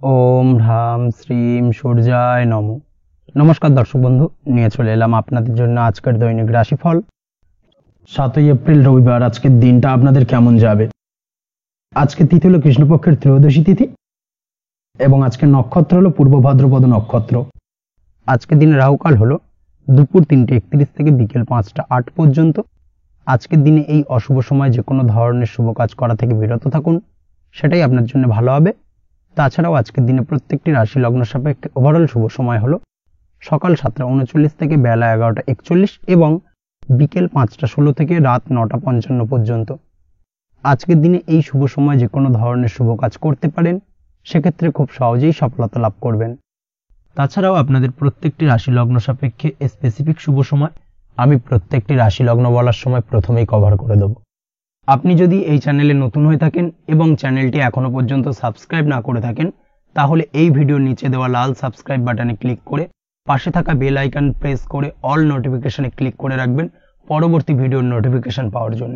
ওম হ্রাম শ্রীম সূর্যায় নম। নমস্কার দর্শক বন্ধু, নিয়ে চলে এলাম আপনাদের জন্য আজকের দৈনিক রাশিফল। 7ই এপ্রিল রবিবার। আজকের দিনটা আপনাদের কেমন যাবে? আজকে তিথি হলো কৃষ্ণপক্ষের ত্রয়োদশী তিথি এবং আজকের নক্ষত্র হলো পূর্ব ভাদ্রপদ নক্ষত্র। আজকের দিনে রাহুকাল হলো দুপুর 3:31 থেকে বিকেল 5টা 8 পর্যন্ত। আজকের দিনে এই অশুভ সময় যে কোনো ধরনের শুভ কাজ করা থেকে বিরত থাকুন, সেটাই আপনার জন্য ভালো হবে। তাছাড়াও আজকের দিনে প্রত্যেকটি রাশি লগ্ন সাপেক্ষে ওভারঅল শুভ সময় হলো সকাল 7টা 39 থেকে বেলা 11টা 41 এবং বিকেল 5টা 16 থেকে রাত 9টা 55 পর্যন্ত। আজকের দিনে এই শুভ সময় যে কোনো ধরনের শুভ কাজ করতে পারেন, সেক্ষেত্রে খুব সহজেই সফলতা লাভ করবেন। তাছাড়াও আপনাদের প্রত্যেকটি রাশি লগ্ন সাপেক্ষে স্পেসিফিক শুভ সময় আমি প্রত্যেকটি রাশি লগ্ন বলার সময় প্রথমেই কভার করে দেব। আপনি যদি এই চ্যানেলে নতুন হয়ে থাকেন এবং চ্যানেলটি এখনো পর্যন্ত সাবস্ক্রাইব না করে থাকেন, তাহলে এই ভিডিওর নিচে দেওয়া লাল সাবস্ক্রাইব বাটনে ক্লিক করে পাশে থাকা বেল আইকন প্রেস করে অল নোটিফিকেশনে ক্লিক করে রাখবেন পরবর্তী ভিডিওর নোটিফিকেশন পাওয়ার জন্য।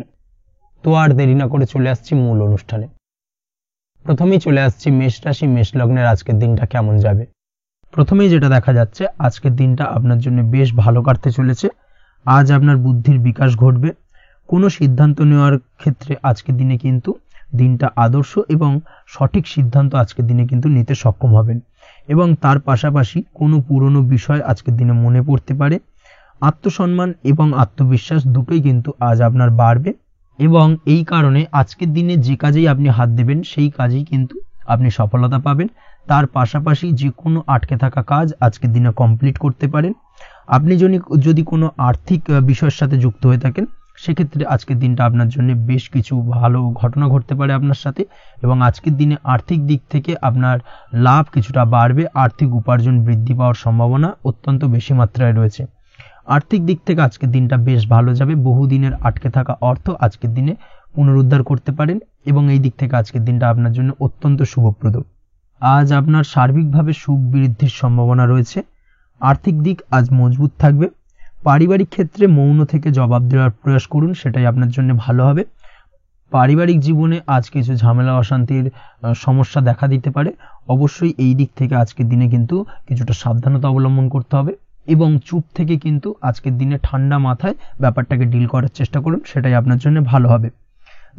তো আর দেরি না করে চলে আসছি মূল অনুষ্ঠানে। প্রথমেই চলে আসছি মেষ রাশি মেষ লগ্নের আজকের দিনটা কেমন যাবে। প্রথমেই যেটা দেখা যাচ্ছে, আজকের দিনটা আপনার জন্য বেশ ভালো কাটতে চলেছে। আজ আপনার বুদ্ধির বিকাশ ঘটবে। কোনো সিদ্ধান্ত নেওয়ার ক্ষেত্রে আজকের দিনে কিন্তু দিনটা আদর্শ এবং সঠিক সিদ্ধান্ত আজকের দিনে কিন্তু নিতে সক্ষম হবেন এবং তার পাশাপাশি কোনো পুরনো বিষয় আজকের দিনে মনে পড়তে পারে। আত্মসম্মান এবং আত্মবিশ্বাস দুটোই কিন্তু আজ আপনার বাড়বে এবং এই কারণে আজকের দিনে যে কাজেই আপনি হাত দেবেন সেই কাজেই কিন্তু আপনি সফলতা পাবেন। তার পাশাপাশি যে কোনো আটকে থাকা কাজ আজকের দিনে কমপ্লিট করতে পারেন। আপনি যদি কোনো আর্থিক বিষয়ের সাথে যুক্ত হয়ে থাকেন, সেক্ষেত্রে আজকের দিনটা আপনার জন্য বেশ কিছু ভালো ঘটনা ঘটতে পারে আপনার সাথে এবং আজকের দিনে আর্থিক দিক থেকে আপনার লাভ কিছুটা বাড়বে। আর্থিক উপার্জন বৃদ্ধি পাওয়ার সম্ভাবনা অত্যন্ত বেশি মাত্রায় রয়েছে। আর্থিক দিক থেকে আজকের দিনটা বেশ ভালো যাবে। বহুদিনের আটকে থাকা অর্থ আজকের দিনে পুনরুদ্ধার করতে পারেন এবং এই দিক থেকে আজকের দিনটা আপনার জন্য অত্যন্ত শুভপ্রদ। আজ আপনার সার্বিকভাবে সুখ বৃদ্ধির সম্ভাবনা রয়েছে। আর্থিক দিক আজ মজবুত থাকবে। পারিবারিক ক্ষেত্রে মৌন থেকে জবাব দেওয়ার প্রয়াস করুন, সেটাই আপনার জন্য ভালো হবে। পারিবারিক জীবনে আজ কিছু ঝামেলা অশান্তির সমস্যা দেখা দিতে পারে। অবশ্যই এই দিক থেকে আজকের দিনে কিন্তু কিছুটা সাবধানতা অবলম্বন করতে হবে এবং চুপ থেকে কিন্তু আজকের দিনে ঠান্ডা মাথায় ব্যাপারটাকে ডিল করার চেষ্টা করুন, সেটাই আপনার জন্য ভালো হবে।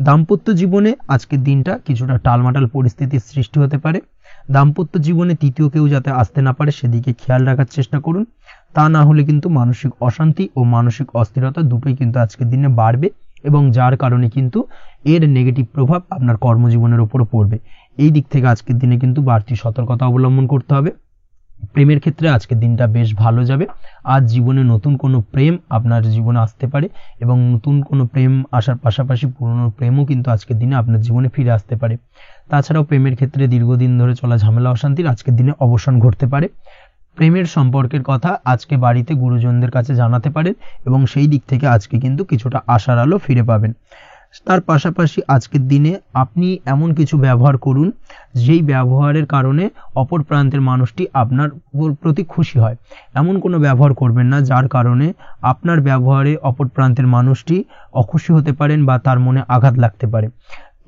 দাম্পত্য জীবনে আজকের দিনটা কিছুটা টালমাটাল পরিস্থিতির সৃষ্টি হতে পারে। দাম্পত্য জীবনে তৃতীয় কেউ যাতে আসতে না পারে সেদিকে খেয়াল রাখার চেষ্টা করুন। তা না হলে কিন্তু মানসিক অশান্তি ও মানসিক অস্থিরতা দুটোই কিন্তু আজকের দিনে বাড়বে এবং যার কারণে কিন্তু এর নেগেটিভ প্রভাব আপনার কর্মজীবনের উপর পড়বে। এই দিক থেকে আজকের দিনে কিন্তু বাড়তি সতর্কতা অবলম্বন করতে হবে। প্রেমের ক্ষেত্রে আজকের দিনটা বেশ ভালো যাবে। আজ জীবনে নতুন কোনো প্রেম আপনার জীবনে আসতে পারে এবং নতুন কোনো প্রেম আসার পাশাপাশি পুরনো প্রেমও কিন্তু আজকের দিনে আপনার জীবনে ফিরে আসতে পারে। তাছাড়াও প্রেমের ক্ষেত্রে দীর্ঘদিন ধরে চলা ঝামেলা অশান্তির আজকের দিনে অবসান ঘটতে পারে। প্রেমের সম্পর্কের কথা আজকে বাড়িতে গুরুজনদের কাছে জানাতে পারেন এবং সেই দিক থেকে আজকে কিন্তু কিছুটা আশার আলো ফিরে পাবেন। তার পাশাপাশি আজকের দিনে আপনি এমন কিছু ব্যবহার করুন যেই ব্যবহারের কারণে অপর প্রান্তের মানুষটি আপনার প্রতি খুশি হয়। এমন কোনো ব্যবহার করবেন না যার কারণে আপনার ব্যবহারে অপর প্রান্তের মানুষটি অখুশি হতে পারেন বা তার মনে আঘাত লাগতে পারে।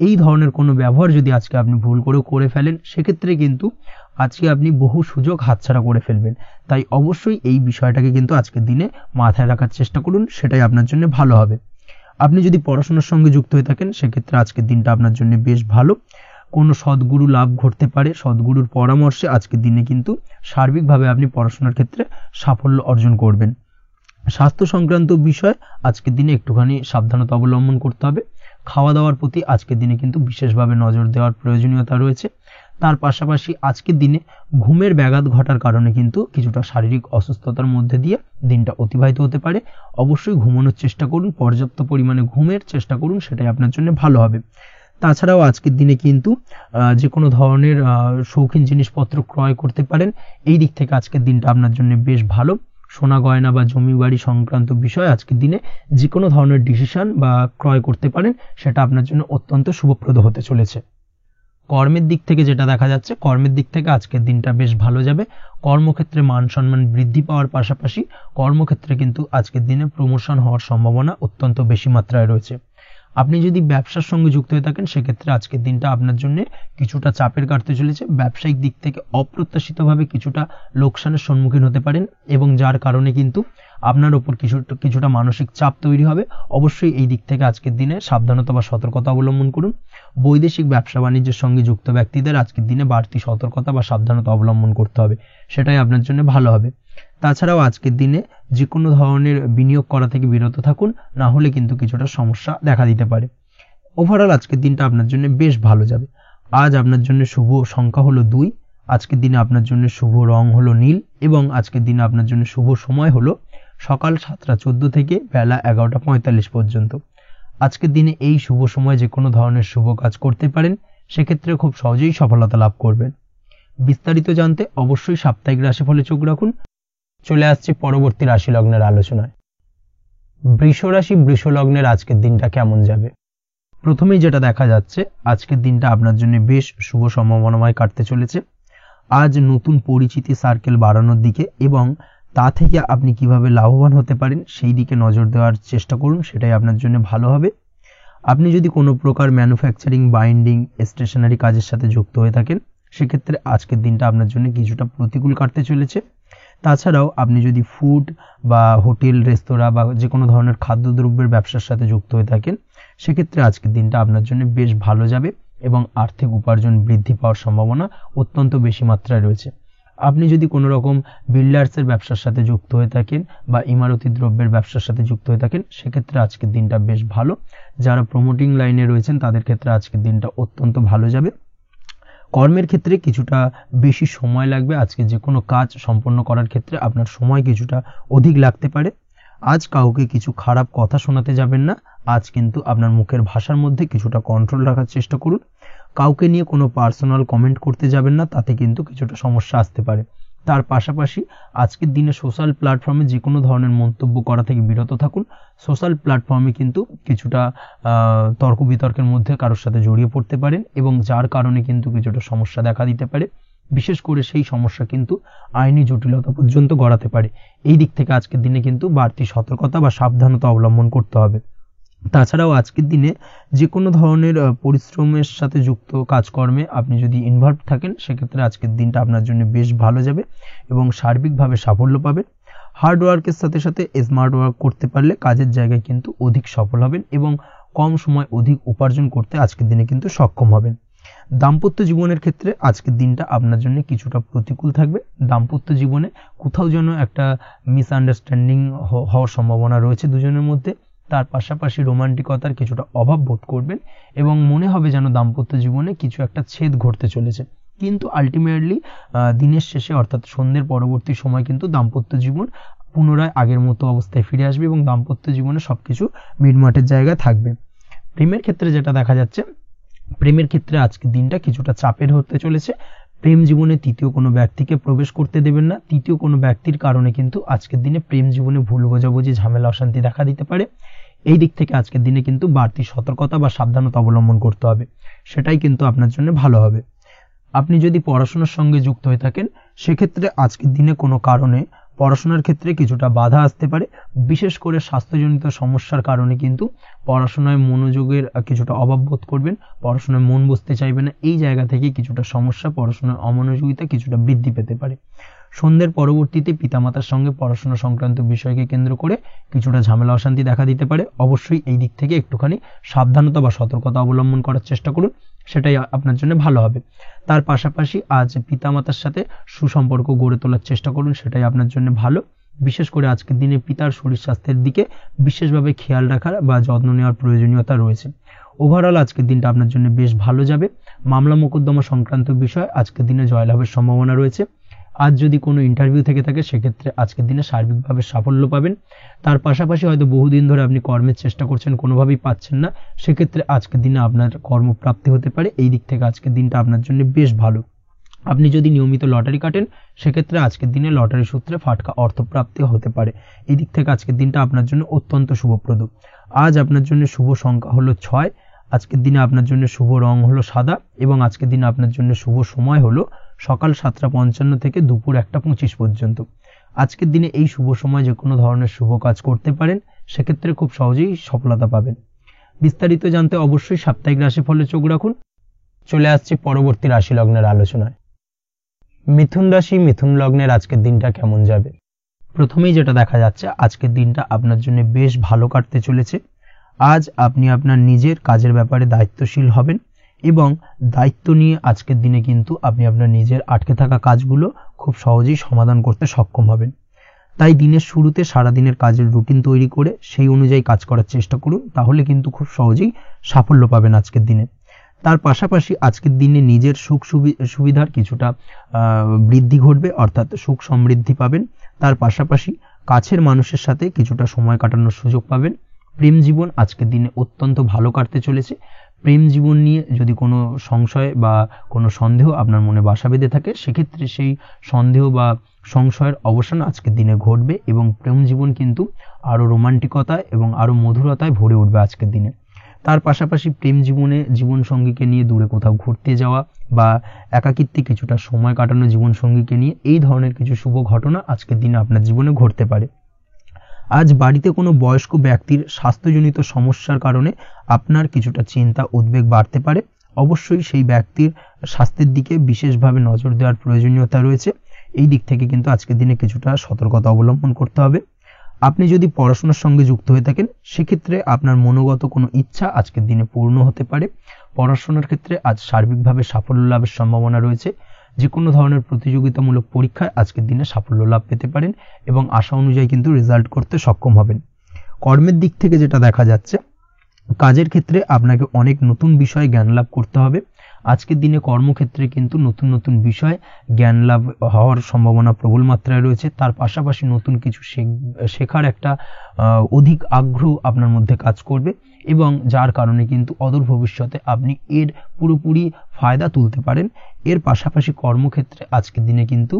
এই ধরনের কোনো ব্যবহার যদি আজকে আপনি ভুল করে ফেলেন, সেক্ষেত্রে কিন্তু আজকে আপনি বহু সুযোগ হাতছাড়া করে ফেলবেন। তাই অবশ্যই এই বিষয়টাকে কিন্তু আজকের দিনে মাথায় রাখার চেষ্টা করুন, সেটাই আপনার জন্য ভালো হবে। আপনি যদি পড়াশোনার সঙ্গে যুক্ত হয়ে থাকেন, সেক্ষেত্রে আজকের দিনটা আপনার জন্য বেশ ভালো। কোনো সদ্গুরু লাভ ঘটতে পারে। সদ্গুরুর পরামর্শে আজকের দিনে কিন্তু সার্বিকভাবে আপনি পড়াশোনার ক্ষেত্রে সাফল্য অর্জন করবেন। স্বাস্থ্য সংক্রান্ত বিষয় আজকের দিনে একটুখানি সাবধানতা অবলম্বন করতে হবে। খাওয়া দাওয়ার প্রতি আজকের দিনে কিন্তু বিশেষভাবে নজর দেওয়ার প্রয়োজনীয়তা রয়েছে। তার পাশাপাশি আজকের দিনে ঘুমের ব্যাঘাত ঘটার কারণে কিন্তু কিছুটা শারীরিক অসুস্থতার মধ্যে দিয়ে দিনটা অতিবাহিত হতে পারে। অবশ্যই ঘুমানোর চেষ্টা করুন, পর্যাপ্ত পরিমাণে ঘুমের চেষ্টা করুন, সেটাই আপনার জন্য ভালো হবে। তাছাড়াও আজকের দিনে কিন্তু যে কোনো ধরনের শৌখিন জিনিসপত্র ক্রয় করতে পারেন। এই দিক থেকে আজকের দিনটা আপনার জন্য বেশ ভালো। সোনা গয়না বা জমি বাড়ি সংক্রান্ত বিষয় আজকের দিনে যে কোনো ধরনের ডিসিশন বা ক্রয় করতে পারেন, সেটা আপনার জন্য অত্যন্ত শুভপ্রদ হতে চলেছে। কর্মের দিক থেকে যেটা দেখা যাচ্ছে, কর্মের দিক থেকে আজকের দিনটা বেশ ভালো যাবে। কর্মক্ষেত্রে মান সম্মান বৃদ্ধি পাওয়ার পাশাপাশি কর্মক্ষেত্রে কিন্তু আজকের দিনে প্রমোশন হওয়ার সম্ভাবনা অত্যন্ত বেশি মাত্রায় রয়েছে। আপনি যদি ব্যবসার সঙ্গে যুক্ত হয়ে থাকেন সেক্ষেত্রে আজকের দিনটা আপনার জন্য কিছুটা চাপের কাটতে চলেছে। ব্যবসায়িক দিক থেকে অপ্রত্যাশিতভাবে কিছুটা লোকসানের সম্মুখীন হতে পারেন এবং যার কারণে কিন্তু আপনার উপর কিছুটা মানসিক চাপ তৈরি হবে। অবশ্যই এই দিক থেকে আজকের দিনে সাবধানতা বা সতর্কতা অবলম্বন করুন। বৈদেশিক ব্যবসা বাণিজ্যের সঙ্গে যুক্ত ব্যক্তিদের আজকের দিনে বাড়তি সতর্কতা বা সাবধানতা অবলম্বন করতে হবে, সেটাই আপনার জন্য ভালো হবে। তাছাড়াও আজকের দিনে যে কোনো ধরনের বিনিয়োগ করা থেকে বিরত থাকুন, না হলে কিন্তু কিছুটা সমস্যা দেখা দিতে পারে। ওভারঅল আজকের দিনটা আপনার জন্য বেশ ভালো যাবে। আজ আপনার জন্য শুভ সংখ্যা হলো 2। আজকের দিনে আপনার জন্য শুভ রং হলো নীল এবং আজকের দিনে আপনার জন্য শুভ সময় হলো সকাল 7:14 থেকে বেলা 11:45 পর্যন্ত। আজকের দিনে এই শুভ সময় যে কোনো ধরনের শুভ কাজ করতে পারেন, সেক্ষেত্রে খুব সহজেই সফলতা লাভ করবেন। বিস্তারিত জানতে অবশ্যই সাপ্তাহিক রাশিফলে চোখ রাখুন। চলে আসছে পরবর্তী রাশি লগ্নের আলোচনায়। বৃষ রাশি বৃষ লগ্নের আজকের দিনটা কেমন যাবে? প্রথমেই যেটা দেখা যাচ্ছে, আজকের দিনটা আপনার জন্য বেশ শুভ সম্ভাবনাময় কাটতে চলেছে। আজ নতুন পরিচিতি সার্কেল বাড়ানোর দিকে এবং তা থেকে আপনি কিভাবে লাভবান হতে পারেন সেই দিকে নজর দেওয়ার চেষ্টা করুন, সেটাই আপনার জন্য ভালো হবে। আপনি যদি কোনো প্রকার ম্যানুফ্যাকচারিং, বাইন্ডিং, স্টেশনারি কাজের সাথে যুক্ত হয়ে থাকেন, সেক্ষেত্রে আজকের দিনটা আপনার জন্য কিছুটা প্রতিকূল কাটতে চলেছে। তাছাড়াও আপনি যদি ফুড বা হোটেল, রেস্তোরাঁ বা যে কোনো ধরনের খাদ্যদ্রব্যের ব্যবসার সাথে যুক্ত হয়ে থাকেন, সেক্ষেত্রে আজকের দিনটা আপনার জন্য বেশ ভালো যাবে এবং আর্থিক উপার্জন বৃদ্ধি পাওয়ার সম্ভাবনা অত্যন্ত বেশি মাত্রায় রয়েছে। আপনি যদি কোনো রকম বিল্ডার্সের ব্যবসার সাথে যুক্ত হয়ে থাকেন বা ইমারতি দ্রব্যের ব্যবসার সাথে যুক্ত হয়ে থাকেন, সেক্ষেত্রে আজকের দিনটা বেশ ভালো। যারা প্রমোটিং লাইনে রয়েছেন তাদের ক্ষেত্রে আজকের দিনটা অত্যন্ত ভালো যাবে। কর্মের ক্ষেত্রে কিছুটা বেশি সময় লাগবে। আজকে যে কোনো কাজ সম্পন্ন করার ক্ষেত্রে আপনার সময় কিছুটা অধিক লাগতে পারে। আজ কাউকে কিছু খারাপ কথা শোনাতে যাবেন না। আজ কিন্তু আপনার মুখের ভাষার মধ্যে কিছুটা কন্ট্রোল রাখার চেষ্টা করুন। কাউকে নিয়ে কোনো পার্সোনাল কমেন্ট করতে যাবেন না, তাতে কিন্তু কিছুটা সমস্যা আসতে পারে। তার পাশাপাশি আজকের দিনে সোশ্যাল প্ল্যাটফর্মে যে কোনো ধরনের মন্তব্য করা থেকে বিরত থাকুন। সোশ্যাল প্ল্যাটফর্মে কিন্তু কিছুটা তর্ক বিতর্কের মধ্যে কারোর সাথে জড়িয়ে পড়তে পারেন এবং যার কারণে কিন্তু কিছুটা সমস্যা দেখা দিতে পারে। বিশেষ করে সেই সমস্যা কিন্তু আইনি জটিলতা পর্যন্ত গড়াতে পারে। এই দিক থেকে আজকের দিনে কিন্তু বাড়তি সতর্কতা বা সাবধানতা অবলম্বন করতে হবে। তাছাড়াও আজকের দিনে যে কোনো ধরনের পরিশ্রমের সাথে যুক্ত কাজকর্মে আপনি যদি ইনভলভ থাকেন, সেক্ষেত্রে আজকের দিনটা আপনার জন্য বেশ ভালো যাবে এবং সার্বিকভাবে সাফল্য পাবেন। হার্ড ওয়ার্কের সাথে সাথে স্মার্ট ওয়ার্ক করতে পারলে কাজের জায়গায় কিন্তু অধিক সফল হবেন এবং কম সময় অধিক উপার্জন করতে আজকের দিনে কিন্তু সক্ষম হবেন। দাম্পত্য জীবনের ক্ষেত্রে আজকের দিনটা আপনার জন্য কিছুটা প্রতিকূল থাকবে। দাম্পত্য জীবনে কোথাও যেন একটা মিসআন্ডারস্ট্যান্ডিং হওয়ার সম্ভাবনা রয়েছে দুজনের মধ্যে। তার পাশাপাশি রোমান্টিকতার কিছুটা অভাব বোধ করবেন এবং মনে হবে যেন দাম্পত্য জীবনে কিছু একটা ছেদ ঘটতে চলেছে। কিন্তু আলটিমেটলি দিনের শেষে অর্থাৎ সন্ধ্যের পরবর্তী সময় কিন্তু দাম্পত্য জীবন পুনরায় আগের মতো অবস্থায় ফিরে আসবে এবং দাম্পত্য জীবনে সবকিছু মিটমাটের জায়গায় থাকবে। প্রেমের ক্ষেত্রে যেটা দেখা যাচ্ছে, প্রেমের ক্ষেত্রে আজকের দিনটা কিছুটা চাপের হতে চলেছে। প্রেম জীবনে তৃতীয় কোনো ব্যক্তিকে প্রবেশ করতে দেবেন না। তৃতীয় কোনো ব্যক্তির কারণে কিন্তু আজকের দিনে প্রেম জীবনে ভুল বোঝাবুঝি, ঝামেলা, অশান্তি দেখা দিতে পারে। এই দিক থেকে আজকের দিনে কিন্তু বাড়তি সতর্কতা বা সাবধানতা অবলম্বন করতে হবে, সেটাই কিন্তু আপনার জন্য ভালো হবে। আপনি যদি পড়াশোনার সঙ্গে যুক্ত হয়ে থাকেন, সেক্ষেত্রে আজকের দিনে কোনো কারণে পড়াশোনার ক্ষেত্রে কিছুটা বাধা আসতে পারে। বিশেষ করে স্বাস্থ্যজনিত সমস্যার কারণে কিন্তু পড়াশোনায় মনোযোগের কিছুটা অভাব বোধ করবেন, পড়াশোনায় মন বসতে চাইবে না। এই জায়গা থেকে কিছুটা সমস্যা, পড়াশোনার অমনোযোগিতা কিছুটা বৃদ্ধি পেতে পারে। সন্ধ্যের পরবর্তীতে পিতামাতার সঙ্গে পড়াশোনা সংক্রান্ত বিষয়কে কেন্দ্র করে কিছুটা ঝামেলা, অশান্তি দেখা দিতে পারে। অবশ্যই এই দিক থেকে একটুখানি সাবধানতা বা সতর্কতা অবলম্বন করার চেষ্টা করুন, সেটাই আপনার জন্য ভালো হবে। তার পাশাপাশি আজ পিতামাতার সাথে সুসম্পর্ক গড়ে তোলার চেষ্টা করুন, সেটাই আপনার জন্য ভালো। বিশেষ করে আজকের দিনে পিতার শরীর স্বাস্থ্যের দিকে বিশেষভাবে খেয়াল রাখার বা যত্ন নেওয়ার প্রয়োজনীয়তা রয়েছে। ওভারঅল আজকের দিনটা আপনার জন্য বেশ ভালো যাবে। মামলা মোকদ্দমা সংক্রান্ত বিষয় আজকের দিনে জয়লাভের সম্ভাবনা রয়েছে। আজ যদি কোনো ইন্টারভিউ থেকে থাকে, সেক্ষেত্রে আজকের দিনে সার্বিকভাবে সাফল্য পাবেন। তার পাশাপাশি হয়তো বহুদিন ধরে আপনি কর্মের চেষ্টা করছেন, কোনোভাবেই পাচ্ছেন না, সেক্ষেত্রে আজকের দিনে আপনার কর্মপ্রাপ্তি হতে পারে। এই দিক থেকে আজকের দিনটা আপনার জন্য বেশ ভালো। আপনি যদি নিয়মিত লটারি কাটেন, সেক্ষেত্রে আজকের দিনে লটারি সূত্রে ফাটকা অর্থপ্রাপ্তি হতে পারে। এই দিক থেকে আজকের দিনটা আপনার জন্য অত্যন্ত শুভপ্রদ। আজ আপনার জন্য শুভ সংখ্যা হলো 6। আজকের দিনে আপনার জন্য শুভ রং হলো সাদা এবং আজকের দিনে আপনার জন্য শুভ সময় হলো সকাল 7:55 থেকে দুপুর 1:25 পর্যন্ত। আজকের দিনে এই শুভ সময় যে কোনো ধরনের শুভ কাজ করতে পারেন, সেক্ষেত্রে খুব সহজেই সফলতা পাবেন। বিস্তারিত জানতে অবশ্যই সাপ্তাহিক রাশিফলে চোখ রাখুন। চলে আসছি পরবর্তী রাশি লগ্নের আলোচনায়। মিথুন রাশি, মিথুন লগ্নের আজকের দিনটা কেমন যাবে? প্রথমেই যেটা দেখা যাচ্ছে, আজকের দিনটা আপনার জন্য বেশ ভালো কাটতে চলেছে। আজ আপনি আপনার নিজের কাজের ব্যাপারে দায়িত্বশীল হবেন এবং দায়িত্ব নিয়ে আজকের দিনে কিন্তু আপনি আপনার নিজের আটকে থাকা কাজগুলো খুব সহজেই সমাধান করতে সক্ষম হবেন। তাই দিনের শুরুতে সারাদিনের কাজের রুটিন তৈরি করে সেই অনুযায়ী কাজ করার চেষ্টা করুন, তাহলে কিন্তু খুব সহজেই সাফল্য পাবেন আজকের দিনে। তার পাশাপাশি আজকের দিনে নিজের সুখ সুবিধার কিছুটা বৃদ্ধি ঘটবে, অর্থাৎ সুখ সমৃদ্ধি পাবেন। তার পাশাপাশি কাছের মানুষের সাথে কিছুটা সময় কাটানোর সুযোগ পাবেন। প্রেম জীবন আজকের দিনে অত্যন্ত ভালো কাটতে চলেছে। প্রেম জীবন নিয়ে যদি কোনো সংশয় বা কোনো সন্দেহ আপনার মনে বাসা বেঁধে থাকে, সেক্ষেত্রে সেই সন্দেহ বা সংশয়ের অবসান আজকের দিনে ঘটবে এবং প্রেম জীবন কিন্তু আরও রোমান্টিকতায় এবং আরও মধুরতায় ভরে উঠবে আজকের দিনে। তার পাশাপাশি প্রেম জীবনে জীবনসঙ্গীকে নিয়ে দূরে কোথাও ঘুরতে যাওয়া বা একাকিত্বে কিছুটা সময় কাটানো জীবনসঙ্গীকে নিয়ে, এই ধরনের কিছু শুভ ঘটনা আজকের দিনে আপনার জীবনে ঘটতে পারে। আজ বাড়িতে কোনো বয়স্ক ব্যক্তির স্বাস্থ্যজনিত সমস্যার কারণে আপনার কিছুটা চিন্তা উদ্বেগ বাড়তে পারে। অবশ্যই সেই ব্যক্তির স্বাস্থ্যের দিকে বিশেষভাবে নজর দেওয়ার প্রয়োজনীয়তা রয়েছে। এই দিক থেকে কিন্তু আজকের দিনে কিছুটা সতর্কতা অবলম্বন করতে হবে। আপনি যদি পড়াশোনার সঙ্গে যুক্ত হয়ে থাকেন, সেক্ষেত্রে আপনার মনোগত কোনো ইচ্ছা আজকের দিনে পূর্ণ হতে পারে। পড়াশোনার ক্ষেত্রে আজ সার্বিকভাবে সাফল্য লাভের সম্ভাবনা রয়েছে। যে কোনো ধরনের প্রতিযোগিতামূলক পরীক্ষায় আজকের দিনে সাফল্য লাভ পেতে পারেন এবং আশা অনুযায়ী কিন্তু রেজাল্ট করতে সক্ষম হবেন। কর্মের দিক থেকে যেটা দেখা যাচ্ছে, কাজের ক্ষেত্রে আপনাকে অনেক নতুন বিষয়ে জ্ঞান লাভ করতে হবে। আজকের দিনে কর্মক্ষেত্রে কিন্তু নতুন নতুন বিষয় জ্ঞান লাভ হওয়ার সম্ভাবনা প্রবল মাত্রায় রয়েছে। তার পাশাপাশি নতুন কিছু শেখার একটা অধিক আগ্রহ আপনার মধ্যে কাজ করবে এবং যার কারণে কিন্তু অদূর ভবিষ্যতে আপনি এর পুরোপুরি ফায়দা তুলতে পারেন। এর পাশাপাশি কর্মক্ষেত্রে আজকের দিনে কিন্তু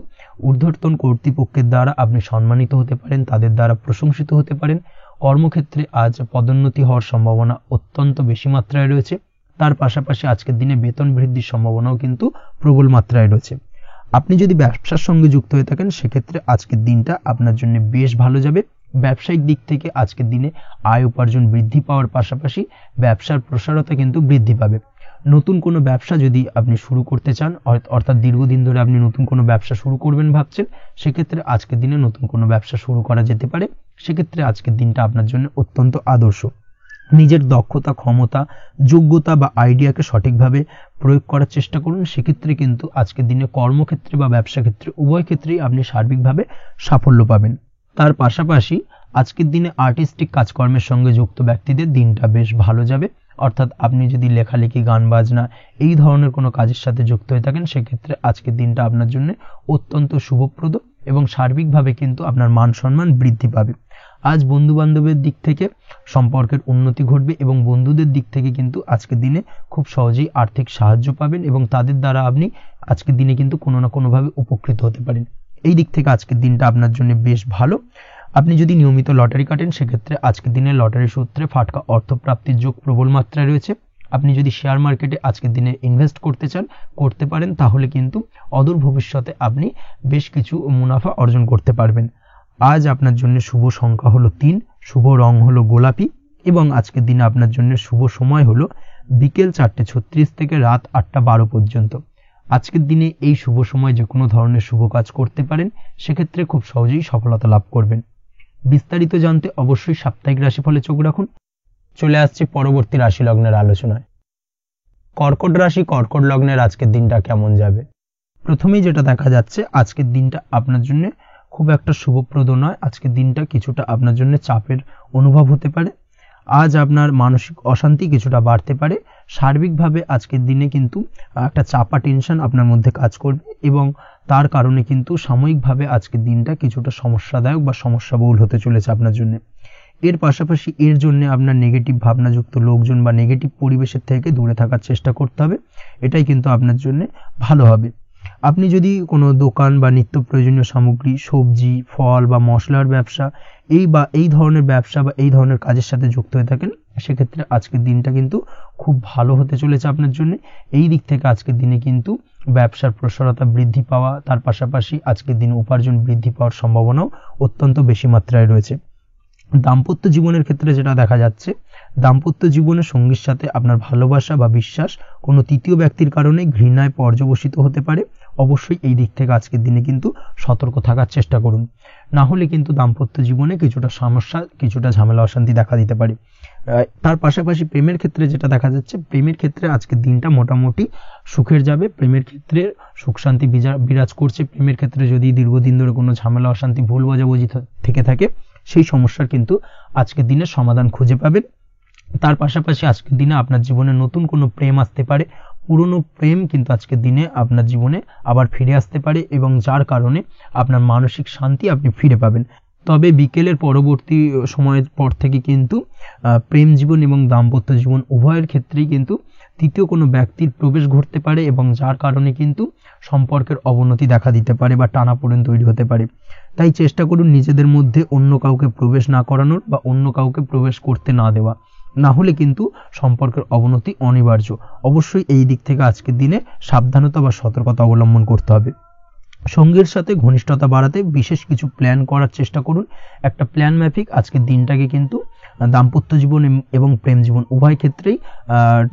ঊর্ধ্বতন কর্তৃপক্ষের দ্বারা আপনি সম্মানিত হতে পারেন, তাদের দ্বারা প্রশংসিত হতে পারেন। কর্মক্ষেত্রে আজ পদোন্নতি হওয়ার সম্ভাবনা অত্যন্ত বেশি মাত্রায় রয়েছে। তার পাশাপাশি আজকের দিনে বেতন বৃদ্ধির সম্ভাবনাও কিন্তু প্রবল মাত্রায় রয়েছে। আপনি যদি ব্যবসার সঙ্গে যুক্ত হয়ে থাকেন, সেক্ষেত্রে আজকের দিনটা আপনার জন্য বেশ ভালো যাবে। ব্যবসায়িক দিক থেকে আজকের দিনে আয় উপার্জন বৃদ্ধি পাওয়ার পাশাপাশি ব্যবসার প্রসারতা কিন্তু বৃদ্ধি পাবে। নতুন কোনো ব্যবসা যদি আপনি শুরু করতে চান, অর্থাৎ দীর্ঘদিন ধরে আপনি নতুন কোনো ব্যবসা শুরু করবেন ভাবছেন, সেক্ষেত্রে আজকের দিনে নতুন কোনো ব্যবসা শুরু করা যেতে পারে। সেক্ষেত্রে আজকের দিনটা আপনার জন্য অত্যন্ত আদর্শ। নিজের দক্ষতা, ক্ষমতা, যোগ্যতা বা আইডিয়াকে সঠিকভাবে প্রয়োগ করার চেষ্টা করুন। সেক্ষেত্রে কিন্তু আজকের দিনে কর্মক্ষেত্রে বা ব্যবসা ক্ষেত্রে উভয় ক্ষেত্রেই আপনি সার্বিকভাবে সাফল্য পাবেন। তার পাশাপাশি আজকের দিনে আর্টিস্টিক কাজকর্মের সঙ্গে যুক্ত ব্যক্তিদের দিনটা বেশ ভালো যাবে। অর্থাৎ আপনি যদি লেখালেখি, গান বাজনা এই ধরনের কোনো কাজের সাথে যুক্ত হয়ে থাকেন, সেক্ষেত্রে আজকের দিনটা আপনার জন্য অত্যন্ত শুভপ্রদ এবং সার্বিকভাবে কিন্তু আপনার মান সম্মান বৃদ্ধি পাবে। আজ বন্ধু বান্ধবের দিক থেকে সম্পর্কের উন্নতি ঘটবে এবং বন্ধুদের দিক থেকে কিন্তু আজকের দিনে খুব সহজেই আর্থিক সাহায্য পাবেন এবং তাদের দ্বারা আপনি আজকের দিনে কিন্তু কোনো না কোনোভাবে উপকৃত হতে পারেন। এই দিক থেকে আজকের দিনটা আপনার জন্য বেশ ভালো। আপনি যদি নিয়মিত লটারি কাটেন, সেক্ষেত্রে আজকের দিনে লটারি সূত্রে ফাটকা অর্থপ্রাপ্তির যোগ প্রবল মাত্রায় রয়েছে। আপনি যদি শেয়ার মার্কেটে আজকের দিনে ইনভেস্ট করতে চান, করতে পারেন, তাহলে কিন্তু অদূর ভবিষ্যতে আপনি বেশ কিছু মুনাফা অর্জন করতে পারবেন। আজ আপনার জন্য শুভ সংখ্যা হলো 3, শুভ রং হলো গোলাপি এবং আজকের দিনে আপনার জন্য শুভ সময় হলো বিকেল 4:36 থেকে রাত 8:12 পর্যন্ত। আজকের দিনে এই শুভ সময় যে কোনো ধরনের শুভ কাজ করতে পারেন, সেক্ষেত্রে খুব সহজেই সফলতা লাভ করবেন। বিস্তারিত জানতে অবশ্যই সাপ্তাহিক রাশিফলে চোখ রাখুন। চলে আসছি পরবর্তী রাশি লগ্নের আলোচনায়। কর্কট রাশি, কর্কট লগ্নের আজকের দিনটা কেমন যাবে? প্রথমেই যেটা দেখা যাচ্ছে, আজকের দিনটা আপনার জন্য খুব একটা শুভপ্রদ নয়। আজকের দিনটা কিছুটা আপনার জন্য চাপের অনুভব হতে পারে। আজ আপনার মানসিক অশান্তি কিছুটা বাড়তে পারে। সার্বিকভাবে আজকের দিনে কিন্তু একটা চাপা টেনশন আপনার মধ্যে কাজ করবে এবং তার কারণে কিন্তু সাময়িকভাবে আজকের দিনটা কিছুটা সমস্যাদায়ক বা সমস্যাবহুল হতে চলেছে আপনার জন্য। এর পাশাপাশি এর জন্য আপনার নেগেটিভ ভাবনাযুক্ত লোকজন বা নেগেটিভ পরিবেশের থেকে দূরে থাকার চেষ্টা করতে হবে। এটাই কিন্তু আপনার জন্য ভালো হবে। আপনি যদি কোনো দোকান বা নিত্য প্রয়োজনীয় সামগ্রী, সবজি, ফল বা মশলার ব্যবসা এই ধরনের ব্যবসা বা এই ধরনের কাজের সাথে যুক্ত হয়ে থাকেন, সেক্ষেত্রে আজকের দিনটা কিন্তু খুব ভালো হতে চলেছে আপনার জন্য। এই দিক থেকে আজকের দিনে কিন্তু ব্যবসার প্রসারতা বৃদ্ধি পাওয়া, তার পাশাপাশি আজকের দিনে উপার্জন বৃদ্ধি পাওয়ার সম্ভাবনাও অত্যন্ত বেশি মাত্রায় রয়েছে। দাম্পত্য জীবনের ক্ষেত্রে যেটা দেখা যাচ্ছে, দাম্পত্য জীবনে সঙ্গীর সাথে আপনার ভালোবাসা বা বিশ্বাস কোনো তৃতীয় ব্যক্তির কারণে ঘৃণায় পর্যবসিত হতে পারে। অবশ্যই এই দিক থেকে আজকের দিনে কিন্তু সতর্ক থাকার চেষ্টা করুন, না হলে কিন্তু দাম্পত্য জীবনে কিছুটা সমস্যা, কিছুটা ঝামেলা অশান্তি দেখা দিতে পারে। তার পাশাপাশি প্রেমের ক্ষেত্রে যেটা দেখা যাচ্ছে, প্রেমের ক্ষেত্রে আজকের দিনটা মোটামুটি সুখের যাবে। প্রেমের ক্ষেত্রে সুখ শান্তি বিরাজ করছে। প্রেমের ক্ষেত্রে যদি দীর্ঘদিন ধরে কোনো ঝামেলা অশান্তি ভুল বোঝাবুঝি থেকে থাকে, সেই সমস্যার কিন্তু আজকের দিনে সমাধান খুঁজে পাবেন। তার পাশাপাশি আজকের দিনে আপনার জীবনে নতুন কোনো প্রেম আসতে পারে। পুরনো প্রেম কিন্তু আজকের দিনে আপনার জীবনে আবার ফিরে আসতে পারে এবং যার কারণে আপনার মানসিক শান্তি আপনি ফিরে পাবেন। তবে বিকেলের পরবর্তী সময়ের পর থেকে কিন্তু প্রেম জীবন এবং দাম্পত্য জীবন উভয়ের ক্ষেত্রেই কিন্তু তৃতীয় কোনো ব্যক্তির প্রবেশ ঘটতে পারে এবং যার কারণে কিন্তু সম্পর্কের অবনতি দেখা দিতে পারে বা টানাপোড়েন তৈরি হতে পারে। তাই চেষ্টা করুন নিজেদের মধ্যে অন্য কাউকে প্রবেশ না করানোর বা অন্য কাউকে প্রবেশ করতে না দেওয়া, না হলে কিন্তু সম্পর্কের অবনতি অনিবার্য। অবশ্যই এই দিক থেকে আজকের দিনে সাবধানতা বা সতর্কতা অবলম্বন করতে হবে। সঙ্গীর সাথে ঘনিষ্ঠতা বাড়াতে বিশেষ কিছু প্ল্যান করার চেষ্টা করুন। একটা প্ল্যান মাফিক আজকের দিনটাকে কিন্তু দাম্পত্য জীবন এবং প্রেম জীবন উভয় ক্ষেত্রেই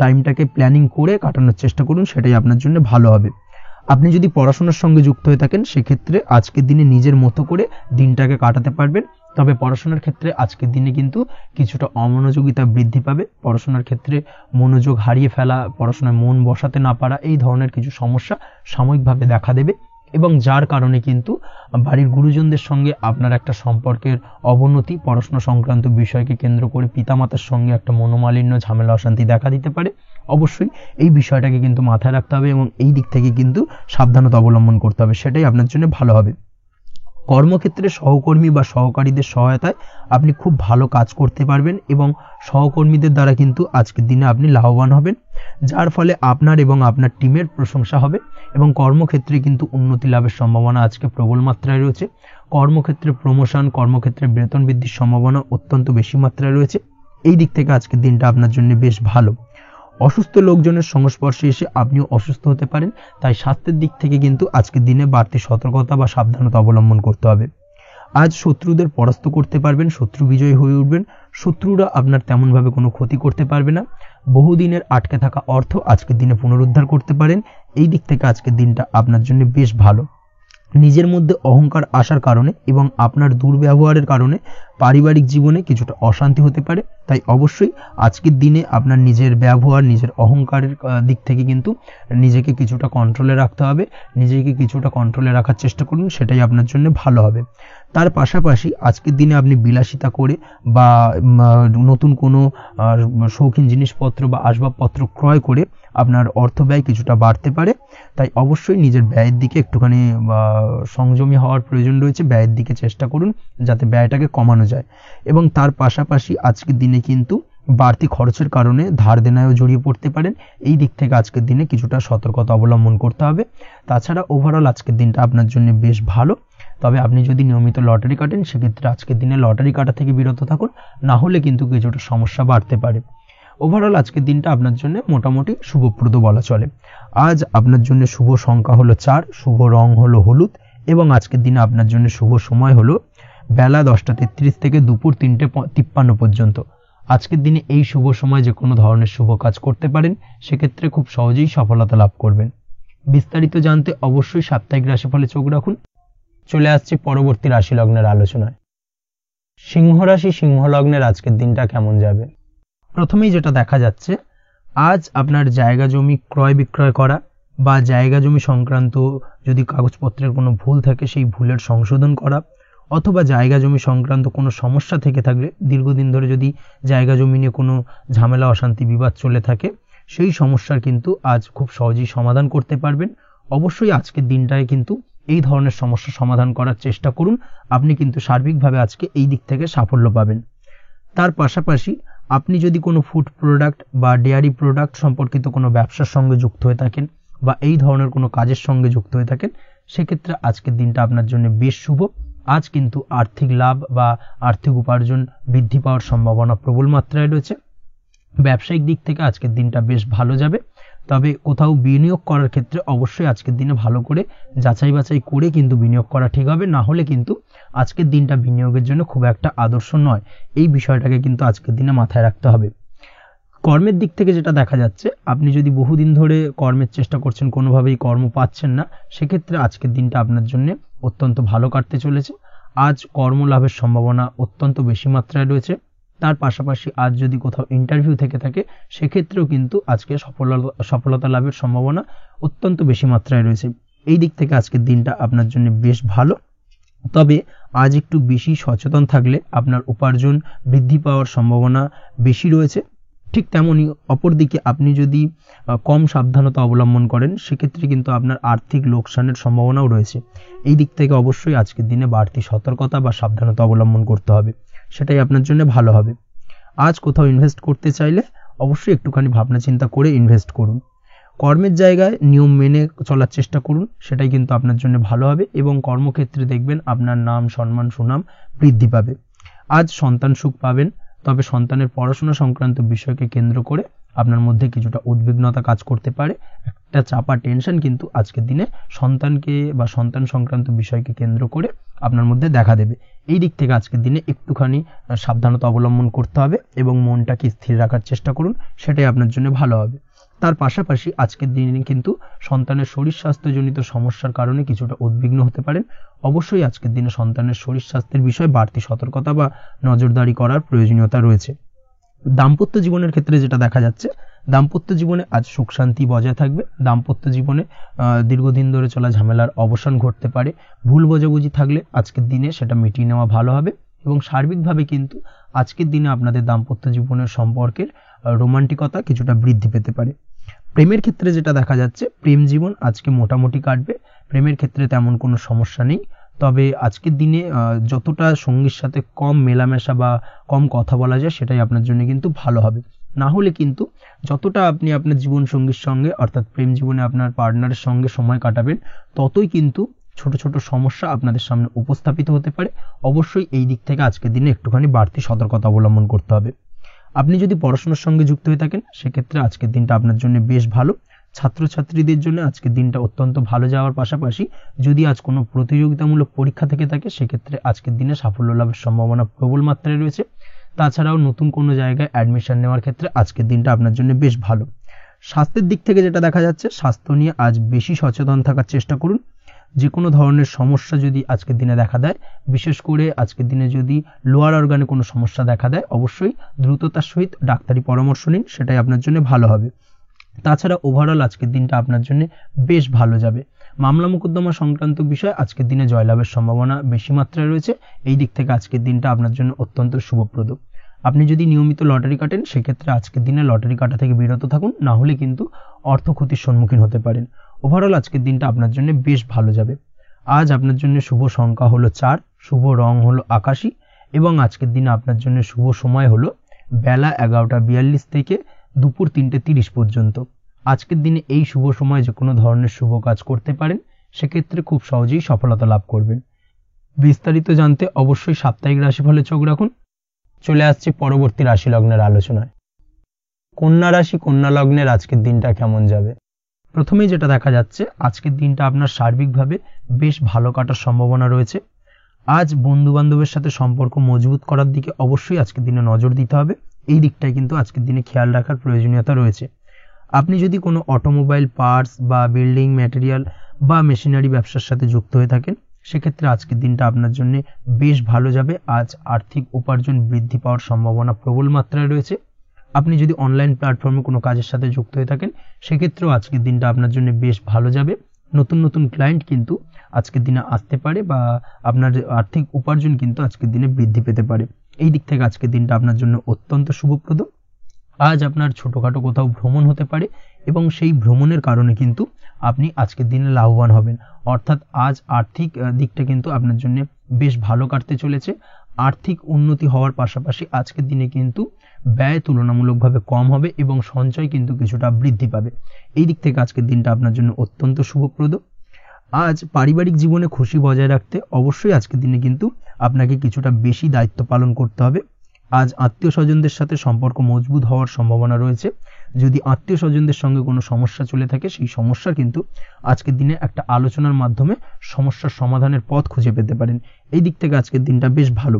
টাইমটাকে প্ল্যানিং করে কাটানোর চেষ্টা করুন, সেটাই আপনার জন্য ভালো হবে। আপনি যদি পড়াশোনার সঙ্গে যুক্ত হয়ে থাকেন, সেক্ষেত্রে আজকের দিনে নিজের মতো করে দিনটাকে কাটাতে পারবেন। তবে পড়াশোনার ক্ষেত্রে আজকের দিনে কিন্তু কিছুটা অমনোযোগিতা বৃদ্ধি পাবে। পড়াশোনার ক্ষেত্রে মনোযোগ হারিয়ে ফেলা, পড়াশোনায় মন বসাতে না পারা, এই ধরনের কিছু সমস্যা সাময়িকভাবে দেখা দেবে এবং যার কারণে কিন্তু বাড়ির গুরুজনদের সঙ্গে আপনার একটা সম্পর্কের অবনতি, পড়াশোনা সংক্রান্ত বিষয়কে কেন্দ্র করে পিতামাতার সঙ্গে একটা মনোমালিন্য, ঝামেলা অশান্তি দেখা দিতে পারে। অবশ্যই এই বিষয়টাকে কিন্তু মাথায় রাখতে হবে এবং এই দিক থেকে কিন্তু সাবধানতা অবলম্বন করতে হবে, সেটাই আপনার জন্য ভালো হবে। কর্মক্ষেত্রে সহকর্মী বা সহকারীদের সহায়তায় আপনি খুব ভালো কাজ করতে পারবেন এবং সহকর্মীদের দ্বারা কিন্তু আজকের দিনে আপনি লাভবান হবেন, যার ফলে আপনার এবং আপনার টিমের প্রশংসা হবে এবং কর্মক্ষেত্রে কিন্তু উন্নতি লাভের সম্ভাবনা আজকে প্রবল মাত্রায় রয়েছে। কর্মক্ষেত্রে প্রমোশন, কর্মক্ষেত্রে বেতন বৃদ্ধির সম্ভাবনা অত্যন্ত বেশি মাত্রায় রয়েছে। এই দিক থেকে আজকের দিনটা আপনার জন্য বেশ ভালো। অসুস্থ লোকজনের সংস্পর্শে এসে আপনিও অসুস্থ হতে পারেন, তাই স্বাস্থ্যের দিক থেকে কিন্তু আজকের দিনে বাড়তি সতর্কতা বা সাবধানতা অবলম্বন করতে হবে। আজ শত্রুদের পরাস্ত করতে পারবেন, শত্রু বিজয়ী হয়ে উঠবেন। শত্রুরা আপনার তেমনভাবে কোনো ক্ষতি করতে পারবে না। বহুদিনের আটকে থাকা অর্থ আজকের দিনে পুনরুদ্ধার করতে পারেন। এই দিক থেকে আজকের দিনটা আপনার জন্য বেশ ভালো। নিজের মধ্যে অহংকার আসার কারণে এবং আপনার দুর্ব্যবহারের কারণে পারিবারিক জীবনে কিছুটা অশান্তি হতে পারে। তাই অবশ্যই আজকের দিনে আপনার নিজের ব্যবহার, নিজের অহংকারের দিক থেকে কিন্তু নিজেকে কিছুটা কন্ট্রোলে রাখতে হবে। নিজেকে কিছুটা কন্ট্রোলে রাখার চেষ্টা করুন, সেটাই আপনার জন্য ভালো হবে। তার পাশাপাশি আজকের দিনে আপনি বিলাসিতা করে বা নতুন কোনো শৌখিন জিনিসপত্র বা আসবাবপত্র ক্রয় করে আপনার অর্থ ব্যয় কিছুটা বাড়তে পারে। তাই অবশ্যই নিজের ব্যয়ের দিকে একটুখানি সংযমী হওয়ার প্রয়োজন রয়েছে। ব্যয়ের দিকে চেষ্টা করুন যাতে ব্যয়টাকে কমানো যায় এবং তার পাশাপাশি আজকের দিনে কিন্তু বাড়তি খরচের কারণে ধার দেনায়ও জড়িয়ে পড়তে পারেন। এই দিক থেকে আজকের দিনে কিছুটা সতর্কতা অবলম্বন করতে হবে। তাছাড়া ওভারঅল আজকের দিনটা আপনার জন্য বেশ ভালো। তবে আপনি যদি নিয়মিত লটারি কাটেন, সেক্ষেত্রে আজকের দিনে লটারি কাটা থেকে বিরত থাকুন, না হলে কিন্তু কিছুটা সমস্যা বাড়তে পারে। ওভারঅল আজকের দিনটা আপনার জন্য মোটামুটি শুভপ্রদ বলা চলে। আজ আপনার জন্য শুভ সংখ্যা হলো 4, শুভ রং হলো হলুদ এবং আজকের দিনে আপনার জন্য শুভ সময় হলো বেলা 10:33 থেকে দুপুর 3:53 পর্যন্ত। আজকের দিনে এই শুভ সময় যে কোনো ধরনের শুভ কাজ করতে পারেন, সেক্ষেত্রে খুব সহজেই সফলতা লাভ করবেন। বিস্তারিত জানতে অবশ্যই সাপ্তাহিক রাশিফলে চোখ রাখুন। চলে আসছি পরবর্তী রাশি লগ্নের আলোচনায়। সিংহ রাশি, সিংহ লগ্নের আজকের দিনটা কেমন যাবে? প্রথমেই যেটা দেখা যাচ্ছে, আজ আপনার জায়গা জমি ক্রয় বিক্রয় করা বা জায়গা জমি সংক্রান্ত যদি কাগজপত্রের কোনো ভুল থাকে সেই ভুলের সংশোধন করা, অথবা জায়গা জমি সংক্রান্ত কোনো সমস্যা থেকে থাকলে, দীর্ঘদিন ধরে যদি জায়গা জমি নিয়ে কোনো ঝামেলা অশান্তি বিবাদ চলে থাকে, সেই সমস্যার কিন্তু আজ খুব সহজেই সমাধান করতে পারবেন। অবশ্যই আজকের দিনটায় কিন্তু এই ধরনের সমস্যা সমাধান করার চেষ্টা করুন। আপনি কিন্তু সার্বিকভাবে আজকে এই দিক থেকে সাফল্য পাবেন। তার পাশাপাশি আপনি যদি কোনো ফুড প্রোডাক্ট বা ডেয়ারি প্রোডাক্ট সম্পর্কিত কোনো ব্যবসার সঙ্গে যুক্ত হয়ে থাকেন বা এই ধরনের কোনো কাজের সঙ্গে যুক্ত হয়ে থাকেন, সেক্ষেত্রে আজকের দিনটা আপনার জন্য বেশ শুভ। আজ কিন্তু আর্থিক লাভ বা আর্থিক উপার্জন বৃদ্ধি পাওয়ার সম্ভাবনা প্রবল মাত্রায় রয়েছে। ব্যবসায়িক দিক থেকে আজকের দিনটা বেশ ভালো যাবে। তবে কোথাও বিনিয়োগ করার ক্ষেত্রে অবশ্যই আজকের দিনে ভালো করে যাচাই বাছাই করে কিন্তু বিনিয়োগ করা ঠিক হবে, না হলে কিন্তু আজকের দিনটা বিনিয়োগের জন্য খুব একটা আদর্শ নয়। এই বিষয়টাকে কিন্তু আজকের দিনে মাথায় রাখতে হবে। কর্মের দিক থেকে যেটা দেখা যাচ্ছে, আপনি যদি বহুদিন ধরে কর্মের চেষ্টা করছেন, কোনোভাবেই কর্ম পাচ্ছেন না, সেক্ষেত্রে আজকের দিনটা আপনার জন্য অত্যন্ত ভালো কাটতে চলেছে। আজ কর্মলাভের সম্ভাবনা অত্যন্ত বেশি মাত্রায় রয়েছে। তার পাশাপাশি আজ যদি কোথাও ইন্টারভিউ থেকে থাকে, সেক্ষেত্রেও কিন্তু আজকে সফলতা লাভের সম্ভাবনা অত্যন্ত বেশি মাত্রায় রয়েছে। এই দিক থেকে আজকের দিনটা আপনার জন্য বেশ ভালো। তবে আজ একটু বেশি সচেতন থাকলে আপনার উপার্জন বৃদ্ধি পাওয়ার সম্ভাবনা বেশি রয়েছে। ঠিক তেমনই অপরদিকে আপনি যদি কম সাবধানতা অবলম্বন করেন, সেক্ষেত্রে কিন্তু আপনার আর্থিক লোকসানের সম্ভাবনাও রয়েছে। এই দিক থেকে অবশ্যই আজকের দিনে বাড়তি সতর্কতা বা সাবধানতা অবলম্বন করতে হবে, সেটাই আপনার জন্য ভালো হবে। আজ কোথাও ইনভেস্ট করতে চাইলে অবশ্যই একটুখানি ভাবনা চিন্তা করে ইনভেস্ট করুন। কর্মের জায়গায় নিয়ম মেনে চলার চেষ্টা করুন, সেটাই কিন্তু আপনার জন্য ভালো হবে এবং কর্মক্ষেত্রে দেখবেন আপনার নাম, সম্মান, সুনাম বৃদ্ধি পাবে। আজ সন্তান সুখ পাবেন, তবে সন্তানের পড়াশোনা সংক্রান্ত বিষয়কে কেন্দ্র করে আপনার মধ্যে কিছুটা উদ্বিগ্নতা কাজ করতে পারে। একটা চাপা টেনশন কিন্তু আজকের দিনে সন্তানকে বা সন্তান সংক্রান্ত বিষয়কে কেন্দ্র করে আপনার মধ্যে দেখা দেবে। এই দিক থেকে আজকের দিনে একটুখানি সাবধানতা অবলম্বন করতে হবে এবং মনটাকে স্থির রাখার চেষ্টা করুন, সেটাই আপনার জন্য ভালো হবে। তার পাশাপাশি আজকের দিনে কিন্তু সন্তানের শরীর স্বাস্থ্যজনিত সমস্যার কারণে কিছুটা উদ্বিগ্ন হতে পারেন। অবশ্যই আজকের দিনে সন্তানের শরীর স্বাস্থ্যের বিষয়ে বাড়তি সতর্কতা বা নজরদারি করার প্রয়োজনীয়তা রয়েছে। দাম্পত্য জীবনের ক্ষেত্রে যেটা দেখা যাচ্ছে, দাম্পত্য জীবনে আজ সুখ শান্তি বজায় থাকবে। দাম্পত্য জীবনে দীর্ঘদিন ধরে চলা ঝামেলার অবসান ঘটতে পারে। ভুল বোঝাবুঝি থাকলে আজকের দিনে সেটা মিটিয়ে নেওয়া ভালো হবে এবং সার্বিকভাবে কিন্তু আজকের দিনে আপনাদের দাম্পত্য জীবনের সম্পর্কের রোমান্টিকতা কিছুটা বৃদ্ধি পেতে পারে। প্রেমের ক্ষেত্রে যেটা দেখা যাচ্ছে, প্রেম জীবন আজকে মোটামুটি কাটবে। প্রেমের ক্ষেত্রে তেমন কোনো সমস্যা নেই। তবে আজকের দিনে যতটা সঙ্গীর সাথে কম মেলামেশা বা কম কথা বলা যায়, সেটাই আপনার জন্য কিন্তু ভালো হবে। না হলে কিন্তু যতটা আপনি আপনার জীবন সঙ্গীর সঙ্গে অর্থাৎ প্রেম জীবনে আপনার পার্টনারের সঙ্গে সময় কাটাবেন, ততই কিন্তু ছোট ছোট সমস্যা আপনাদের সামনে উপস্থাপিত হতে পারে। অবশ্যই এই দিক থেকে আজকের দিনে একটুখানি বাড়তি সতর্কতা অবলম্বন করতে হবে। আপনি যদি পড়াশোনার সঙ্গে যুক্ত হয়ে থাকেন, সেক্ষেত্রে আজকের দিনটা আপনার জন্য বেশ ভালো। ছাত্রছাত্রীদের জন্য আজকের দিনটা অত্যন্ত ভালো যাওয়ার পাশাপাশি যদি আজ কোনো প্রতিযোগিতামূলক পরীক্ষা থেকে থাকে, সেক্ষেত্রে আজকের দিনে সাফল্য লাভের সম্ভাবনা প্রবল মাত্রায় রয়েছে। তাছাড়াও নতুন কোনো জায়গায় অ্যাডমিশন নেওয়ার ক্ষেত্রে আজকের দিনটা আপনার জন্য বেশ ভালো। স্বাস্থ্যের দিক থেকে যেটা দেখা যাচ্ছে, স্বাস্থ্য নিয়ে আজ বেশি সচেতন থাকার চেষ্টা করুন। যে কোনো ধরনের সমস্যা যদি আজকের দিনে দেখা দেয়, বিশেষ করে আজকের দিনে যদি লোয়ার অর্গানে কোনো সমস্যা দেখা দেয়, অবশ্যই দ্রুততার সহিত ডাক্তারি পরামর্শ নিন, সেটাই আপনার জন্য ভালো হবে। তাছাড়া ওভারঅল আজকের দিনটা আপনার জন্য বেশ ভালো যাবে। মামলা মোকদ্দমা সংক্রান্ত বিষয় আজকের দিনে জয়লাভের সম্ভাবনা বেশি মাত্রায় রয়েছে। এই দিক থেকে আজকের দিনটা আপনার জন্য অত্যন্ত শুভপ্রদ। আপনি যদি নিয়মিত লটারি কাটেন, সেক্ষেত্রে আজকের দিনে লটারি কাটা থেকে বিরত থাকুন, না হলে কিন্তু অর্থ ক্ষতির সম্মুখীন হতে পারেন। ওভারঅল আজকের দিনটা আপনার জন্য বেশ ভালো যাবে। আজ আপনার জন্য শুভ সংখ্যা হলো 4, শুভ রং হলো আকাশী এবং আজকের দিনে আপনার জন্য শুভ সময় হলো বেলা 11:42 থেকে দুপুর 3:30 পর্যন্ত। আজকের দিনে এই শুভ সময় যে কোনো ধরনের শুভ কাজ করতে পারেন, সেক্ষেত্রে খুব সহজেই সফলতা লাভ করবেন। বিস্তারিত জানতে অবশ্যই সাপ্তাহিক রাশিফলে চোখ রাখুন। চলে আসছে পরবর্তী রাশি লগ্নের আলোচনায়। কন্যা রাশি, কন্যা লগ্নের আজকের দিনটা কেমন যাবে? প্রথমেই যেটা দেখা যাচ্ছে, আজকের দিনটা আপনার সার্বিকভাবে বেশ ভালো কাটার সম্ভাবনা রয়েছে। আজ বন্ধু বান্ধবের সাথে সম্পর্ক মজবুত করার দিকে অবশ্যই আজকের দিনে নজর দিতে হবে। এই দিকটাই কিন্তু আজকের দিনে খেয়াল রাখার প্রয়োজনীয়তা রয়েছে। আপনি যদি কোনো অটোমোবাইল পার্টস বা বিল্ডিং ম্যাটেরিয়াল বা মেশিনারি ব্যবসার সাথে যুক্ত হয়ে থাকেন, সেক্ষেত্রে আজকের দিনটা আপনার জন্য বেশ ভালো যাবে। আজ আর্থিক উপার্জন বৃদ্ধি পাওয়ার সম্ভাবনা প্রবল মাত্রায় রয়েছে। আপনি যদি অনলাইন প্ল্যাটফর্মে কোনো কাজের সাথে যুক্ত হয়ে থাকেন, সেক্ষেত্রেও আজকের দিনটা আপনার জন্য বেশ ভালো যাবে। নতুন নতুন ক্লায়েন্ট কিন্তু আজকের দিনে আসতে পারে বা আপনার আর্থিক উপার্জন কিন্তু আজকের দিনে বৃদ্ধি পেতে পারে। এই দিক থেকে আজকের দিনটা আপনার জন্য অত্যন্ত শুভপ্রদ। আজ আপনার ছোটোখাটো কোথাও ভ্রমণ হতে পারে এবং সেই ভ্রমণের কারণে কিন্তু আপনি আজকের দিনে লাভবান হবেন। অর্থাৎ আজ আর্থিক দিকটা কিন্তু আপনার জন্য বেশ ভালো কাটতে চলেছে। আর্থিক উন্নতি হওয়ার পাশাপাশি আজকের দিনে কিন্তু ব্যয় তুলনামূলকভাবে কম হবে এবং সঞ্চয় কিন্তু কিছুটা বৃদ্ধি পাবে। এই দিক থেকে আজকের দিনটা আপনার জন্য অত্যন্ত শুভপ্রদ। আজ পারিবারিক জীবনে খুশি বজায় রাখতে অবশ্যই আজকের দিনে কিন্তু আপনাকে কিছুটা বেশি দায়িত্ব পালন করতে হবে। আজ আত্মীয় স্বজনদের সাথে সম্পর্ক মজবুত হওয়ার সম্ভাবনা রয়েছে। যদি আত্মীয় স্বজনদের সঙ্গে কোনো সমস্যা চলে থাকে, সেই সমস্যা কিন্তু আজকের দিনে একটা আলোচনার মাধ্যমে সমস্যার সমাধানের পথ খুঁজে পেতে পারেন। এই দিক থেকে আজকের দিনটা বেশ ভালো।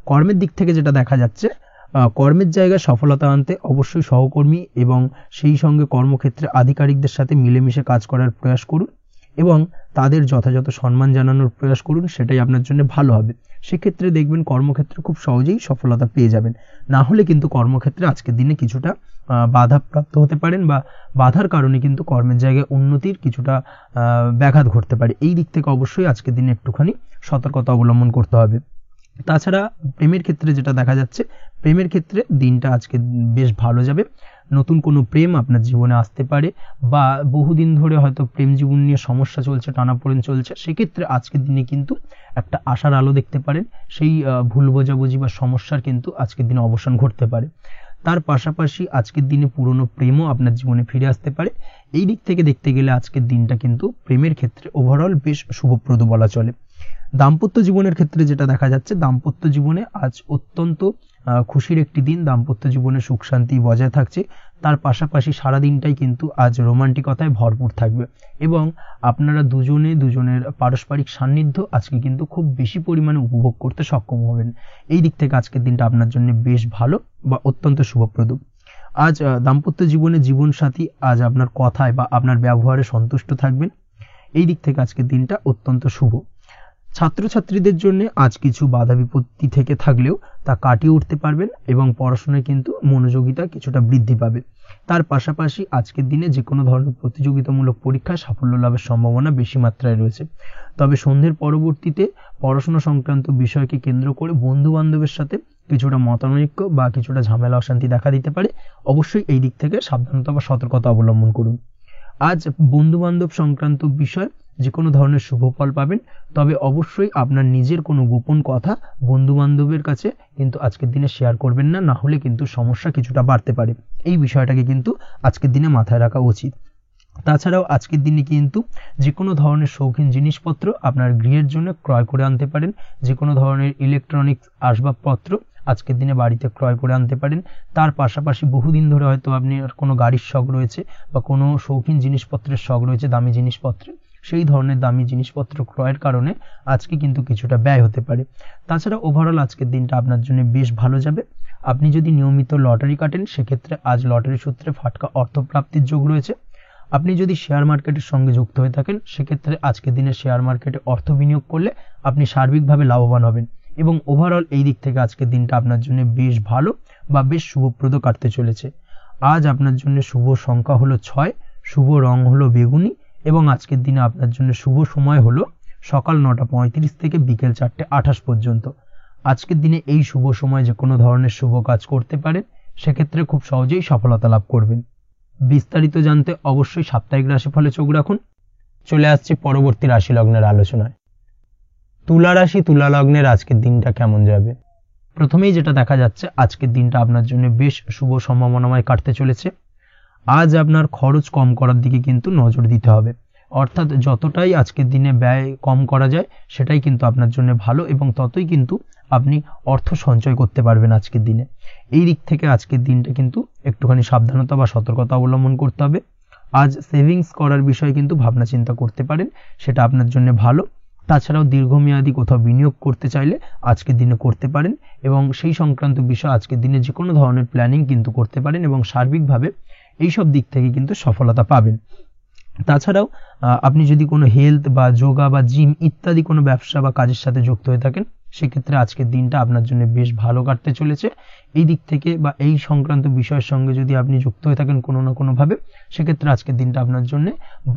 কর্মের দিক থেকে যেটা দেখা যাচ্ছে, কর্মের জায়গায় সফলতা আনতে অবশ্যই সহকর্মী এবং সেই সঙ্গে কর্মক্ষেত্রে আধিকারিকদের সাথে মিলেমিশে কাজ করার প্রয়াস করুন এবং তাদের যথাযথ সম্মান জানানোর প্রয়াস করুন, সেটাই আপনার জন্য ভালো হবে। সেক্ষেত্রে দেখবেন কর্মক্ষেত্রে খুব সহজেই সফলতা পেয়ে যাবেন। না হলে কিন্তু কর্মক্ষেত্রে আজকের দিনে কিছুটা বাধাপ্রাপ্ত হতে পারেন বা বাধার কারণে কিন্তু কর্মের জায়গায় উন্নতির কিছুটা ব্যাঘাত ঘটতে পারে। এই দিক থেকে অবশ্যই আজকের দিনে একটুখানি সতর্কতা অবলম্বন করতে হবে। তাছাড়া প্রেমের ক্ষেত্রে যেটা দেখা যাচ্ছে, প্রেমের ক্ষেত্রে দিনটা আজকে বেশ ভালো যাবে। নতুন কোনো প্রেম আপনার জীবনে আসতে পারে বা বহুদিন ধরে হয়তো প্রেম জীবন নিয়ে সমস্যা চলছে, টানাপোড়েন চলছে, সেক্ষেত্রে আজকের দিনে কিন্তু একটা আশার আলো দেখতে পারেন। সেই ভুল বোঝাবুঝি বা সমস্যার কিন্তু আজকের দিনে অবসান ঘটতে পারে। তার পাশাপাশি আজকের দিনে পুরনো প্রেমও আপনার জীবনে ফিরে আসতে পারে। এই দিক থেকে দেখতে গেলে আজকের দিনটা কিন্তু প্রেমের ক্ষেত্রে ওভারঅল বেশ শুভপ্রদ বলা চলে। দাম্পত্য জীবনের ক্ষেত্রে যেটা দেখা যাচ্ছে, দাম্পত্য জীবনে আজ অত্যন্ত খুশির একটি দিন। দাম্পত্য জীবনে সুখ শান্তি বজায় থাকছে। তার পাশাপাশি সারা দিনটাই কিন্তু আজ রোমান্টিকতায় ভরপুর থাকবে এবং আপনারা দুজনের পারস্পরিক সান্নিধ্য আজকে কিন্তু খুব বেশি পরিমাণে উপভোগ করতে সক্ষম হবেন। এই দিক থেকে আজকের দিনটা আপনার জন্য বেশ ভালো বা অত্যন্ত শুভপ্রদ। আজ দাম্পত্য জীবনে জীবনসাথী আজ আপনার কথায় বা আপনার ব্যবহারে সন্তুষ্ট থাকবেন। এই দিক থেকে আজকের দিনটা অত্যন্ত শুভ। ছাত্রছাত্রীদের জন্য আজ কিছু বাধা বিপত্তি থেকে থাকলেও তা কাটিয়ে উঠতে পারবেন এবং পড়াশোনায় কিন্তু মনোযোগিতা কিছুটা বৃদ্ধি পাবে। তার পাশাপাশি আজকের দিনে যে কোনো ধরনের প্রতিযোগিতামূলক পরীক্ষায় সাফল্য লাভের সম্ভাবনা বেশি মাত্রায় রয়েছে। তবে সন্ধ্যের পরবর্তীতে পড়াশোনা সংক্রান্ত বিষয়কে কেন্দ্র করে বন্ধু বান্ধবের সাথে কিছুটা মতানৈক্য বা কিছুটা ঝামেলা অশান্তি দেখা দিতে পারে। অবশ্যই এই দিক থেকে সাবধানতা বা সতর্কতা অবলম্বন করুন। আজ বন্ধু বান্ধব সংক্রান্ত বিষয় যে কোনো ধরনের শুভ ফল পাবেন, তবে অবশ্যই আপনার নিজের কোনো গোপন কথা বন্ধু বান্ধবের কাছে কিন্তু আজকের দিনে শেয়ার করবেন না, না হলে কিন্তু সমস্যা কিছুটা বাড়তে পারে। এই বিষয়টাকে কিন্তু আজকের দিনে মাথায় রাখা উচিত। তাছাড়াও আজকের দিনে কিন্তু যে কোনো ধরনের শৌখিন জিনিসপত্র আপনার গৃহের জন্য ক্রয় করে আনতে পারেন। যে কোনো ধরনের ইলেকট্রনিক্স আসবাবপত্র আজকের দিনে বাড়িতে ক্রয় করে আনতে পারেন। তার পাশাপাশি বহুদিন ধরে হয়তো আপনি কোনো গাড়ির শখ রয়েছে বা কোনো শৌখিন জিনিসপত্রের শখ রয়েছে, দামি জিনিসপত্রের, সেই ধরনের দামি জিনিসপত্র ক্রয়ের কারণে আজকে কিন্তু কিছুটা ব্যয় হতে পারে। তাছাড়া ওভারঅল আজকের দিনটা আপনার জন্য বেশ ভালো যাবে। আপনি যদি নিয়মিত লটারি কাটেন, সেক্ষেত্রে আজ লটারি সূত্রে ফাটকা অর্থপ্রাপ্তির যোগ রয়েছে। আপনি যদি শেয়ার মার্কেটের সঙ্গে যুক্ত হয়ে থাকেন, সেক্ষেত্রে আজকের দিনে শেয়ার মার্কেটে অর্থ বিনিয়োগ করলে আপনি সার্বিকভাবে লাভবান হবেন এবং ওভারঅল এই দিক থেকে আজকের দিনটা আপনার জন্য বেশ ভালো বা বেশ শুভপ্রদ কাটতে চলেছে। আজ আপনার জন্য শুভ সংখ্যা হলো 6, শুভ রং হলো বেগুনি এবং আজকের দিনে আপনার জন্য শুভ সময় হলো সকাল 9:35 থেকে বিকেল 4:28 পর্যন্ত। আজকের দিনে এই শুভ সময় যে কোনো ধরনের শুভ কাজ করতে পারেন, সেক্ষেত্রে খুব সহজেই সফলতা লাভ করবেন। বিস্তারিত জানতে অবশ্যই সাপ্তাহিক রাশিফলে চোখ রাখুন। চলে আসছে পরবর্তী রাশি লগ্নের আলোচনায়। তুলা রাশি, তুলা লগ্নের আজকের দিনটা কেমন যাবে? প্রথমেই যেটা দেখা যাচ্ছে, আজকের দিনটা আপনার জন্য বেশ শুভ সম্ভাবনাময় কাটতে চলেছে। আজ আপনার খরচ কম করার দিকে কিন্তু নজর দিতে হবে, অর্থাৎ যতটাই আজকের দিনে ব্যয় কম করা যায় সেটাই কিন্তু আপনার জন্য ভালো এবং ততই কিন্তু আপনি অর্থ সঞ্চয় করতে পারবেন আজকের দিনে। এই দিক থেকে আজকের দিনটা কিন্তু একটুখানি সাবধানতা বা সতর্কতা অবলম্বন করতে হবে। আজ সেভিংস করার বিষয়ে কিন্তু ভাবনা চিন্তা করতে পারেন, সেটা আপনার জন্য ভালো। তাছাড়াও দীর্ঘমেয়াদী কোথাও বিনিয়োগ করতে চাইলে আজকের দিনে করতে পারেন এবং সেই সংক্রান্ত বিষয় আজকের দিনে যে কোনো ধরনের প্ল্যানিং কিন্তু করতে পারেন এবং সার্বিকভাবে এইসব দিক থেকে কিন্তু সফলতা পাবেন। তাছাড়াও আপনি যদি কোনো হেলথ বা যোগা বা জিম ইত্যাদি কোনো ব্যবসা বা কাজের সাথে যুক্ত হয়ে থাকেন, সেক্ষেত্রে আজকের দিনটা আপনার জন্য বেশ ভালো কাটতে চলেছে। এই দিক থেকে বা এই সংক্রান্ত বিষয়ের সঙ্গে যদি আপনি যুক্ত হয়ে থাকেন কোনো না কোনোভাবে, সেক্ষেত্রে আজকের দিনটা আপনার জন্য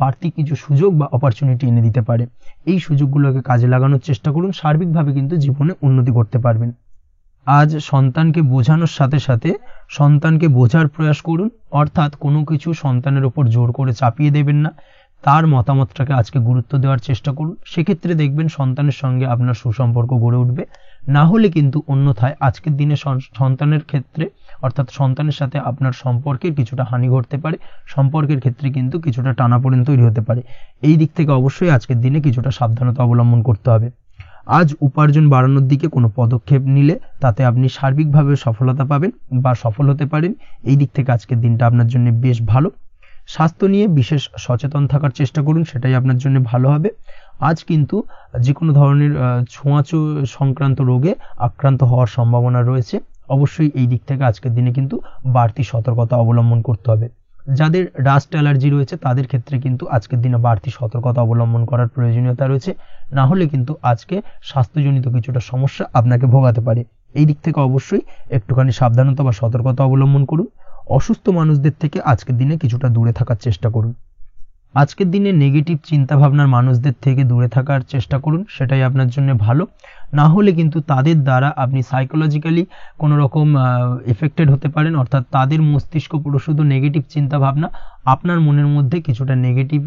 বাড়তি কিছু সুযোগ বা অপরচুনিটি এনে দিতে পারে। এই সুযোগগুলোকে কাজে লাগানোর চেষ্টা করুন, সার্বিকভাবে কিন্তু জীবনে উন্নতি করতে পারবেন। আজ সন্তানকে বোঝানোর সাথে সাথে সন্তানকে বোঝার প্রয়াস করুন, অর্থাৎ কোনো কিছু সন্তানের উপর জোর করে চাপিয়ে দেবেন না, তার মতামতটাকে আজকে গুরুত্ব দেওয়ার চেষ্টা করুন। সেক্ষেত্রে দেখবেন সন্তানের সঙ্গে আপনার সুসম্পর্ক গড়ে উঠবে। না হলে কিন্তু অন্যথায় আজকের দিনে সন্তানের ক্ষেত্রে অর্থাৎ সন্তানের সাথে আপনার সম্পর্কের কিছুটা হানি ঘটতে পারে, সম্পর্কের ক্ষেত্রে কিন্তু কিছুটা টানাপোড়েন তৈরি হতে পারে। এই দিক থেকে অবশ্যই আজকের দিনে কিছুটা সাবধানতা অবলম্বন করতে হবে। আজ উপার্জন বাড়ানোর দিকে কোনো পদক্ষেপ নিলে তাতে আপনি সার্বিকভাবে সফলতা পাবেন বা সফল হতে পারেন। এই দিক থেকে আজকের দিনটা আপনার জন্য বেশ ভালো। স্বাস্থ্য নিয়ে বিশেষ সচেতন থাকার চেষ্টা করুন, সেটাই আপনার জন্য ভালো হবে। আজ কিন্তু যে কোনো ধরনের ছোঁয়াচে সংক্রান্ত রোগে আক্রান্ত হওয়ার সম্ভাবনা রয়েছে। অবশ্যই এই দিক থেকে আজকের দিনে কিন্তু বাড়তি সতর্কতা অবলম্বন করতে হবে। যাদের ডাস্ট অ্যালার্জি রয়েছে তাদের ক্ষেত্রে কিন্তু আজকের দিনে বাড়তি সতর্কতা অবলম্বন করার প্রয়োজনীয়তা রয়েছে, না হলে কিন্তু আজকে স্বাস্থ্যজনিত কিছুটা সমস্যা আপনাকে ভোগাতে পারে। এই দিক থেকে অবশ্যই একটুখানি সাবধানতা বা সতর্কতা অবলম্বন করুন। অসুস্থ মানুষদের থেকে আজকের দিনে কিছুটা দূরে থাকার চেষ্টা করুন। আজকের দিনে নেগেটিভ চিন্তাভাবনার মানুষদের থেকে দূরে থাকার চেষ্টা করুন, সেটাই আপনার জন্য ভালো। না হলে কিন্তু তাদের দ্বারা আপনি সাইকোলজিক্যালি কোনো রকম এফেক্টেড হতে পারেন, অর্থাৎ তাদের মস্তিষ্ক পুরো শুধু নেগেটিভ চিন্তাভাবনা আপনার মনের মধ্যে কিছুটা নেগেটিভ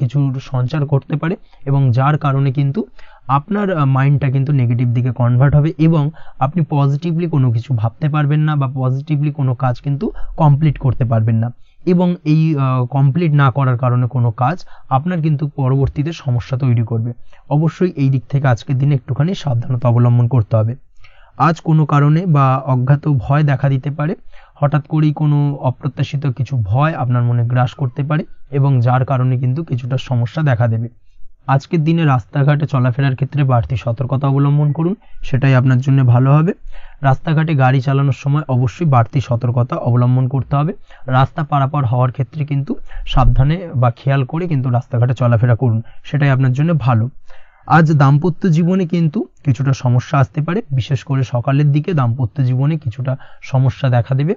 কিছু সঞ্চার করতে পারে, এবং যার কারণে কিন্তু আপনার মাইন্ডটা কিন্তু নেগেটিভ দিকে কনভার্ট হবে এবং আপনি পজিটিভলি কোনো কিছু ভাবতে পারবেন না বা পজিটিভলি কোনো কাজ কিন্তু কমপ্লিট করতে পারবেন না, এবং এই কমপ্লিট না করার কারণে কোনো কাজ আপনার কিন্তু পরবর্তীতে সমস্যা তৈরি করবে। অবশ্যই এই দিক থেকে আজকের দিনে একটুখানি সাবধানতা অবলম্বন করতে হবে। আজ কোনো কারণে বা অজ্ঞাত ভয় দেখা দিতে পারে, হঠাৎ করেই কোনো অপ্রত্যাশিত কিছু ভয় আপনার মনে গ্রাস করতে পারে এবং যার কারণে কিন্তু কিছুটা সমস্যা দেখা দেবে। আজকের দিনে রাস্তাঘাটে চলাফেরার ক্ষেত্রে বাড়তি সতর্কতা অবলম্বন করুন, সেটাই আপনার জন্য ভালো হবে। রাস্তাঘাটে গাড়ি চালানোর সময় অবশ্যই বাড়তি সতর্কতা অবলম্বন করতে হবে। রাস্তা পারাপার হওয়ার ক্ষেত্রে কিন্তু সাবধানে বা খেয়াল করে কিন্তু রাস্তাঘাটে চলাফেরা করুন, সেটাই আপনার জন্য ভালো। আজ দাম্পত্য জীবনে কিন্তু কিছুটা সমস্যা আসতে পারে, বিশেষ করে সকালের দিকে দাম্পত্য জীবনে কিছুটা সমস্যা দেখা দেবে।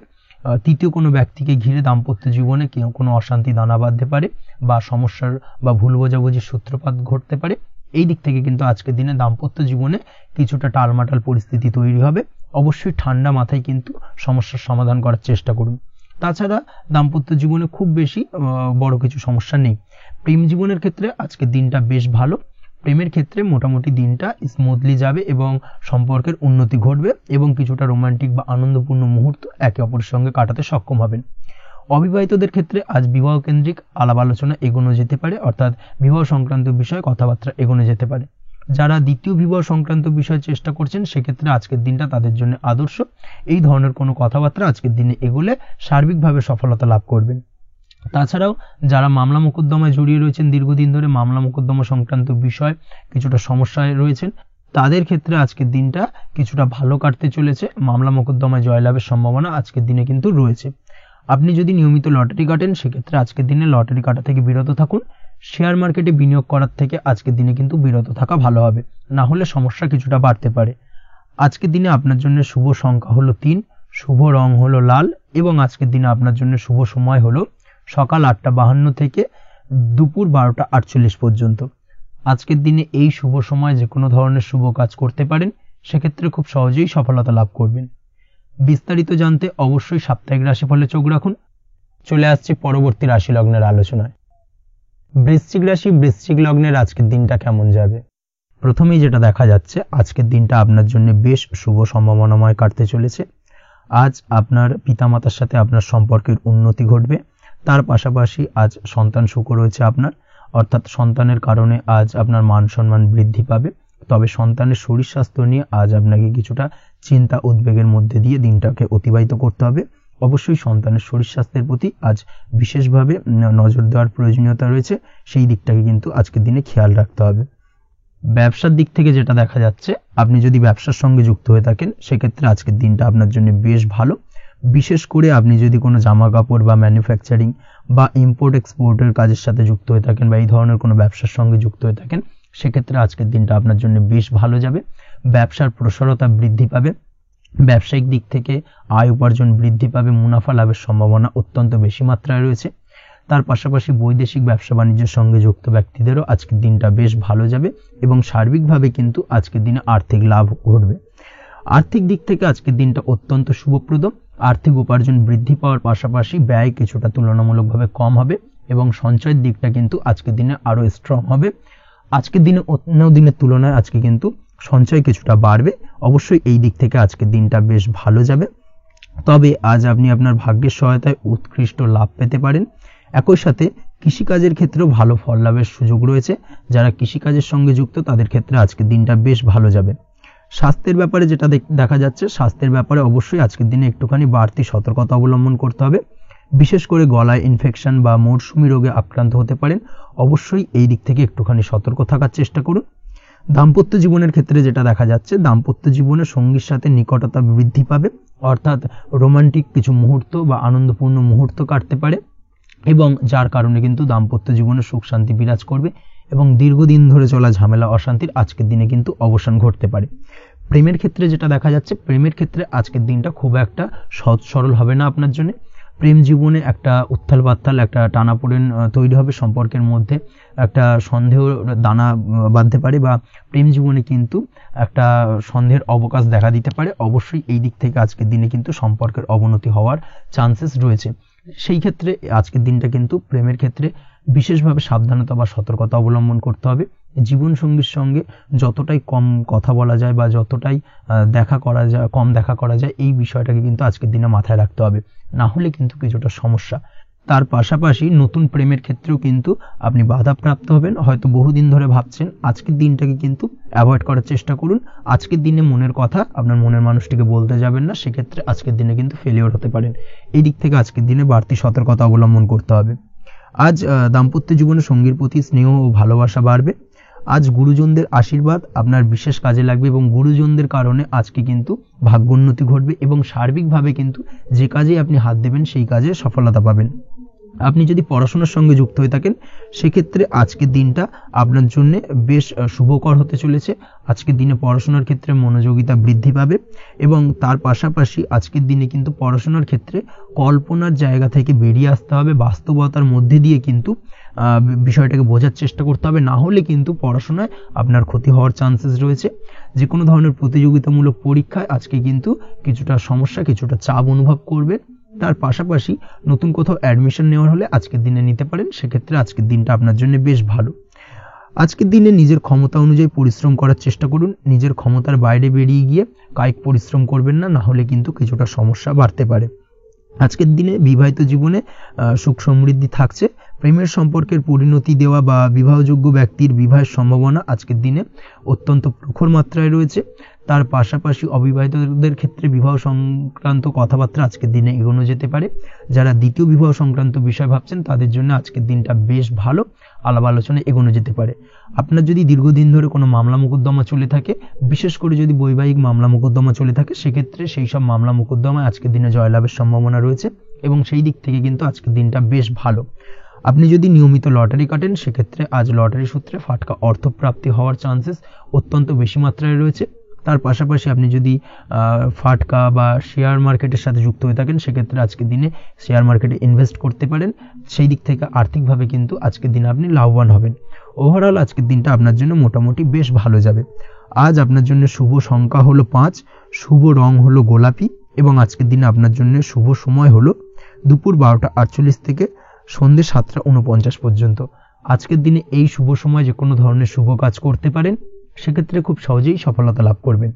তৃতীয় কোনো ব্যক্তিকে ঘিরে দাম্পত্য জীবনে কোনো অশান্তি দানা বাঁধতে পারে বা সমস্যার বা ভুল বোঝাবুঝির সূত্রপাত ঘটতে পারে। এই দিক থেকে কিন্তু আজকের দিনে দাম্পত্য জীবনে কিছুটা টালমাটাল পরিস্থিতি তৈরি হবে। অবশ্যই ঠান্ডা মাথায় কিন্তু সমস্যার সমাধান করার চেষ্টা করুন। তাছাড়া দাম্পত্য জীবনে খুব বেশি বড় কিছু সমস্যা নেই। প্রেম জীবনের ক্ষেত্রে আজকের দিনটা বেশ ভালো। প্রেমের ক্ষেত্রে মোটামুটি দিনটা স্মুথলি যাবে এবং সম্পর্কের উন্নতি ঘটবে এবং কিছুটা রোমান্টিক বা আনন্দপূর্ণ মুহূর্ত একে অপরের সঙ্গে কাটাতে সক্ষম হবেন। অবিবাহিতদের ক্ষেত্রে আজ বিবাহ কেন্দ্রিক আলাপ আলোচনা এগোনো যেতে পারে, অর্থাৎ বিবাহ সংক্রান্ত বিষয়ে কথাবার্তা এগোনো যেতে পারে। যারা দ্বিতীয় বিবাহ সংক্রান্ত বিষয়ে চেষ্টা করছেন সেক্ষেত্রে আজকের দিনটা তাদের জন্য আদর্শ। এই ধরনের কোনো কথাবার্তা আজকের দিনে এগোলে সার্বিকভাবে সফলতা লাভ করবেন। তাছাড়াও যারা মামলা মোকদ্দমায় জড়িয়ে রয়েছেন, দীর্ঘদিন ধরে মামলা মোকদ্দমা সংক্রান্ত বিষয় কিছুটা সমস্যায় রয়েছেন, তাদের ক্ষেত্রে আজকের দিনটা কিছুটা ভালো কাটতে চলেছে। মামলা মোকদ্দমায় জয়লাভের সম্ভাবনা আজকের দিনে কিন্তু রয়েছে। আপনি যদি নিয়মিত লটারি কাটেন সেক্ষেত্রে আজকের দিনে লটারি কাটা থেকে বিরত থাকুন। শেয়ার মার্কেটে বিনিয়োগ করার থেকে আজকের দিনে কিন্তু বিরত থাকা ভালো হবে, না হলে সমস্যা কিছুটা বাড়তে পারে। আজকের দিনে আপনার জন্য শুভ সংখ্যা হলো 3, শুভ রং হলো লাল এবং আজকের দিনে আপনার জন্য শুভ সময় হলো সকাল 8:52 থেকে দুপুর 12:48 পর্যন্ত। আজকের দিনে এই শুভ সময় যে কোনো ধরনের শুভ কাজ করতে পারেন, সেক্ষেত্রে খুব সহজেই সফলতা লাভ করবেন। বিস্তারিত জানতে অবশ্যই সাপ্তাহিক রাশিফলে চোখ রাখুন। চলে আসছে পরবর্তী রাশি লগ্নের আলোচনায়। বৃশ্চিক রাশি, বৃশ্চিক লগ্নের আজকের দিনটা কেমন যাবে? প্রথমেই যেটা দেখা যাচ্ছে, আজকের দিনটা আপনার জন্য বেশ শুভ সম্ভাবনাময় কাটতে চলেছে। আজ আপনার পিতামাতার সাথে আপনার সম্পর্কের উন্নতি ঘটবে। তার পাশাপাশি আজ সন্তান সুখ রয়েছে আপনার, অর্থাৎ সন্তানের কারণে আজ আপনার মান সম্মান বৃদ্ধি পাবে। তবে সন্তানের শরীর স্বাস্থ্য নিয়ে আজ আপনাকে কিছুটা চিন্তা উদ্বেগের মধ্যে দিয়ে দিনটাকে অতিবাহিত করতে হবে। অবশ্যই সন্তানের শরীর স্বাস্থ্যের প্রতি আজ বিশেষভাবে নজর দেওয়ার প্রয়োজনীয়তা রয়েছে, সেই দিকটাকে কিন্তু আজকের দিনে খেয়াল রাখতে হবে। ব্যবসার দিক থেকে যেটা দেখা যাচ্ছে, আপনি যদি ব্যবসার সঙ্গে যুক্ত হয়ে থাকেন সেক্ষেত্রে আজকের দিনটা আপনার জন্য বেশ ভালো। বিশেষ করে আপনি যদি কোনো জামা কাপড় বা ম্যানুফ্যাকচারিং বা ইম্পোর্ট এক্সপোর্টের কাজের সাথে যুক্ত হয়ে থাকেন বা এই ধরনের কোনো ব্যবসার সঙ্গে যুক্ত হয়ে থাকেন, সেক্ষেত্রে আজকের দিনটা আপনার জন্য বেশ ভালো যাবে। ব্যবসার প্রসারতা বৃদ্ধি পাবে, ব্যবসায়িক দিক থেকে আয় উপার্জন বৃদ্ধি পাবে, মুনাফা লাভের সম্ভাবনা অত্যন্ত বেশি মাত্রায় রয়েছে। তার পাশাপাশি বৈদেশিক ব্যবসা বাণিজ্যের সঙ্গে যুক্ত ব্যক্তিদেরও আজকের দিনটা বেশ ভালো যাবে এবং সার্বিকভাবে কিন্তু আজকের দিনে আর্থিক লাভ ঘটবে। আর্থিক দিক থেকে আজকের দিনটা অত্যন্ত শুভপ্রদ। আর্থিক উপার্জন বৃদ্ধি পাওয়ার পাশাপাশি ব্যয় কিছুটা তুলনামূলকভাবে কম হবে এবং সঞ্চয়ের দিকটা কিন্তু আজকের দিনে আরো স্ট্রং হবে। আজকের দিনে অন্য দিনের তুলনায় আজকে কিন্তু সঞ্চয় কিছুটা বাড়বে। অবশ্যই এই দিক থেকে আজকের দিনটা বেশ ভালো যাবে। তবে আজ আপনি আপনার ভাগ্যের সহায়তায় উৎকৃষ্ট লাভ পেতে পারেন। একই সাথে কৃষিকাজের ক্ষেত্রেও ভালো ফল লাভের সুযোগ রয়েছে। যারা কৃষিকাজের সঙ্গে যুক্ত তাদের ক্ষেত্রে আজকের দিনটা বেশ ভালো যাবে। স্বাস্থ্যের ব্যাপারে যেটা দেখা যাচ্ছে, স্বাস্থ্যের ব্যাপারে অবশ্যই আজকের দিনে একটুখানি বাড়তি সতর্কতা অবলম্বন করতে হবে। বিশেষ করে গলায় ইনফেকশন বা মৌসুমী রোগে আক্রান্ত হতে পারেন। অবশ্যই এই দিক থেকে একটুখানি সতর্ক থাকার চেষ্টা করুন। দাম্পত্য জীবনের ক্ষেত্রে যেটা দেখা যাচ্ছে, দাম্পত্য জীবনে সঙ্গীর সাথে নিকটতা বৃদ্ধি পাবে, অর্থাৎ রোমান্টিক কিছু মুহূর্ত বা আনন্দপূর্ণ মুহূর্ত কাটতে পারে, এবং যার কারণে কিন্তু দাম্পত্য জীবনে সুখ শান্তি বিরাজ করবে এবং দীর্ঘদিন ধরে চলা ঝামেলা অশান্তির আজকের দিনে কিন্তু অবসান ঘটতে পারে। প্রেমের ক্ষেত্রে যেটা দেখা যাচ্ছে, প্রেমের ক্ষেত্রে আজকের দিনটা খুব একটা সহজ সরল হবে না আপনার জন্য। প্রেম জীবনে একটা উত্থাল পাত্তাল, একটা টানাপোড়েন তৈরি হবে, সম্পর্কের মধ্যে একটা সন্দেহ দানা বাঁধতে পারে, বা প্রেম জীবনে কিন্তু একটা সন্দেহের অবকাশ দেখা দিতে পারে। অবশ্যই এই দিক থেকে আজকের দিনে কিন্তু সম্পর্কের অবনতি হওয়ার চান্সেস রয়েছে। সেই ক্ষেত্রে আজকের দিনটা কিন্তু প্রেমের ক্ষেত্রে বিশেষভাবে সাবধানতা বা সতর্কতা অবলম্বন করতে হবে। জীবন সঙ্গীর সঙ্গে যতটাই কম কথা বলা যায় বা যতটাই কম দেখা করা যায়, এই বিষয়টাকে কিন্তু আজকের দিনে মাথায় রাখতে হবে, না হলে কিন্তু কিছুটা সমস্যা। তার পাশাপাশি নতুন প্রেমের ক্ষেত্রেও কিন্তু আপনি বাধাপ্রাপ্ত হবেন। হয়তো বহুদিন ধরে ভাবছেন, আজকের দিনটাকে কিন্তু অ্যাভয়েড করার চেষ্টা করুন। আজকের দিনে মনের কথা আপনার মনের মানুষটিকে বলতে যাবেন না, সেক্ষেত্রে আজকের দিনে কিন্তু ফেলিওর হতে পারেন। এই দিক থেকে আজকের দিনে বাড়তি সতর্কতা অবলম্বন করতে হবে। আজ দাম্পত্য জীবনে সঙ্গীর প্রতি স্নেহ ও ভালোবাসা বাড়বে। আজ গুরুজনদের আশীর্বাদ আপনার বিশেষ কাজে লাগবে, এবং গুরুজনদের কারণে আজকে কিন্তু ভাগ্যোন্নতি ঘটবে, এবং সার্বিকভাবে কিন্তু যে কাজে আপনি হাত দেবেন সেই কাজে সফলতা পাবেন। আপনি যদি পড়াশোনার সঙ্গে যুক্ত হয়ে থাকেন, সেক্ষেত্রে আজকের দিনটা আপনার জন্য বেশ শুভকর হতে চলেছে। আজকের দিনে পড়াশোনার ক্ষেত্রে মনোযোগিতা বৃদ্ধি পাবে, এবং তার পাশাপাশি আজকের দিনে কিন্তু পড়াশোনার ক্ষেত্রে কল্পনার জায়গা থেকে বেরিয়ে আসতে হবে, বাস্তবতার মধ্যে দিয়ে কিন্তু বিষয়টাকে বোঝার চেষ্টা করতে হবে, না হলে কিন্তু পড়াশোনায় আপনার ক্ষতি হওয়ার চান্সেস রয়েছে। যে কোনো ধরনের প্রতিযোগিতামূলক পরীক্ষায় আজকে কিন্তু কিছুটা সমস্যা, কিছুটা চাপ অনুভব করবে। তার পাশাপাশি নতুন কোথাও অ্যাডমিশন নেওয়ার হলে আজকের দিনে নিতে পারেন, সেক্ষেত্রে আজকের দিনটা আপনার জন্য বেশ ভালো। আজকের দিনে নিজের ক্ষমতা অনুযায়ী পরিশ্রম করার চেষ্টা করুন। নিজের ক্ষমতার বাইরে বেরিয়ে গিয়ে কায়িক পরিশ্রম করবেন না, না হলে কিন্তু কিছুটা সমস্যা বাড়তে পারে। আজকের দিনে বিবাহিত জীবনে সুখ সমৃদ্ধি থাকছে। প্রেমের সম্পর্কের পরিণতি দেওয়া বা বিবাহযোগ্য ব্যক্তির বিবাহের সম্ভাবনা আজকের দিনে অত্যন্ত প্রখর মাত্রায় রয়েছে। তার পাশাপাশি অবিবাহিতদের ক্ষেত্রে বিবাহ সংক্রান্ত কথাবার্তা আজকের দিনে এগোনো যেতে পারে। যারা দ্বিতীয় বিবাহ সংক্রান্ত বিষয় ভাবছেন, তাদের জন্য আজকের দিনটা বেশ ভালো, আলাপ আলোচনায় এগোনো যেতে পারে। আপনার যদি দীর্ঘদিন ধরে কোনো মামলা মোকদ্দমা চলে থাকে, বিশেষ করে যদি বৈবাহিক মামলা মোকদ্দমা চলে থাকে, সেক্ষেত্রে সেই সব মামলা মোকদ্দমায় আজকের দিনে জয়লাভের সম্ভাবনা রয়েছে, এবং সেই দিক থেকে কিন্তু আজকের দিনটা বেশ ভালো। আপনি যদি নিয়মিত লটারি কাটেন, সেক্ষেত্রে আজ লটারি সূত্রে ফাটকা অর্থপ্রাপ্তি হওয়ার চান্সেস অত্যন্ত বেশি মাত্রায় রয়েছে। তার পাশাপাশি আপনি যদি ফাটকা বা শেয়ার মার্কেটের সাথে যুক্ত হয়ে থাকেন, সেক্ষেত্রে আজকের দিনে শেয়ার মার্কেটে ইনভেস্ট করতে পারেন। সেই দিক থেকে আর্থিকভাবে কিন্তু আজকের দিনে আপনি লাভবান হবেন। ওভারঅল আজকের দিনটা আপনার জন্য মোটামুটি বেশ ভালো যাবে। আজ আপনার জন্য শুভ সংখ্যা হলো 5, শুভ রং হলো গোলাপি, এবং আজকের দিনে আপনার জন্য শুভ সময় হলো দুপুর 12:48 থেকে সন্ধ্যে 7:49 পর্যন্ত। আজকের দিনে এই শুভ সময় যে কোনো ধরনের শুভ কাজ করতে পারেন, সেক্ষেত্রে খুব সহজেই সফলতা লাভ করবেন।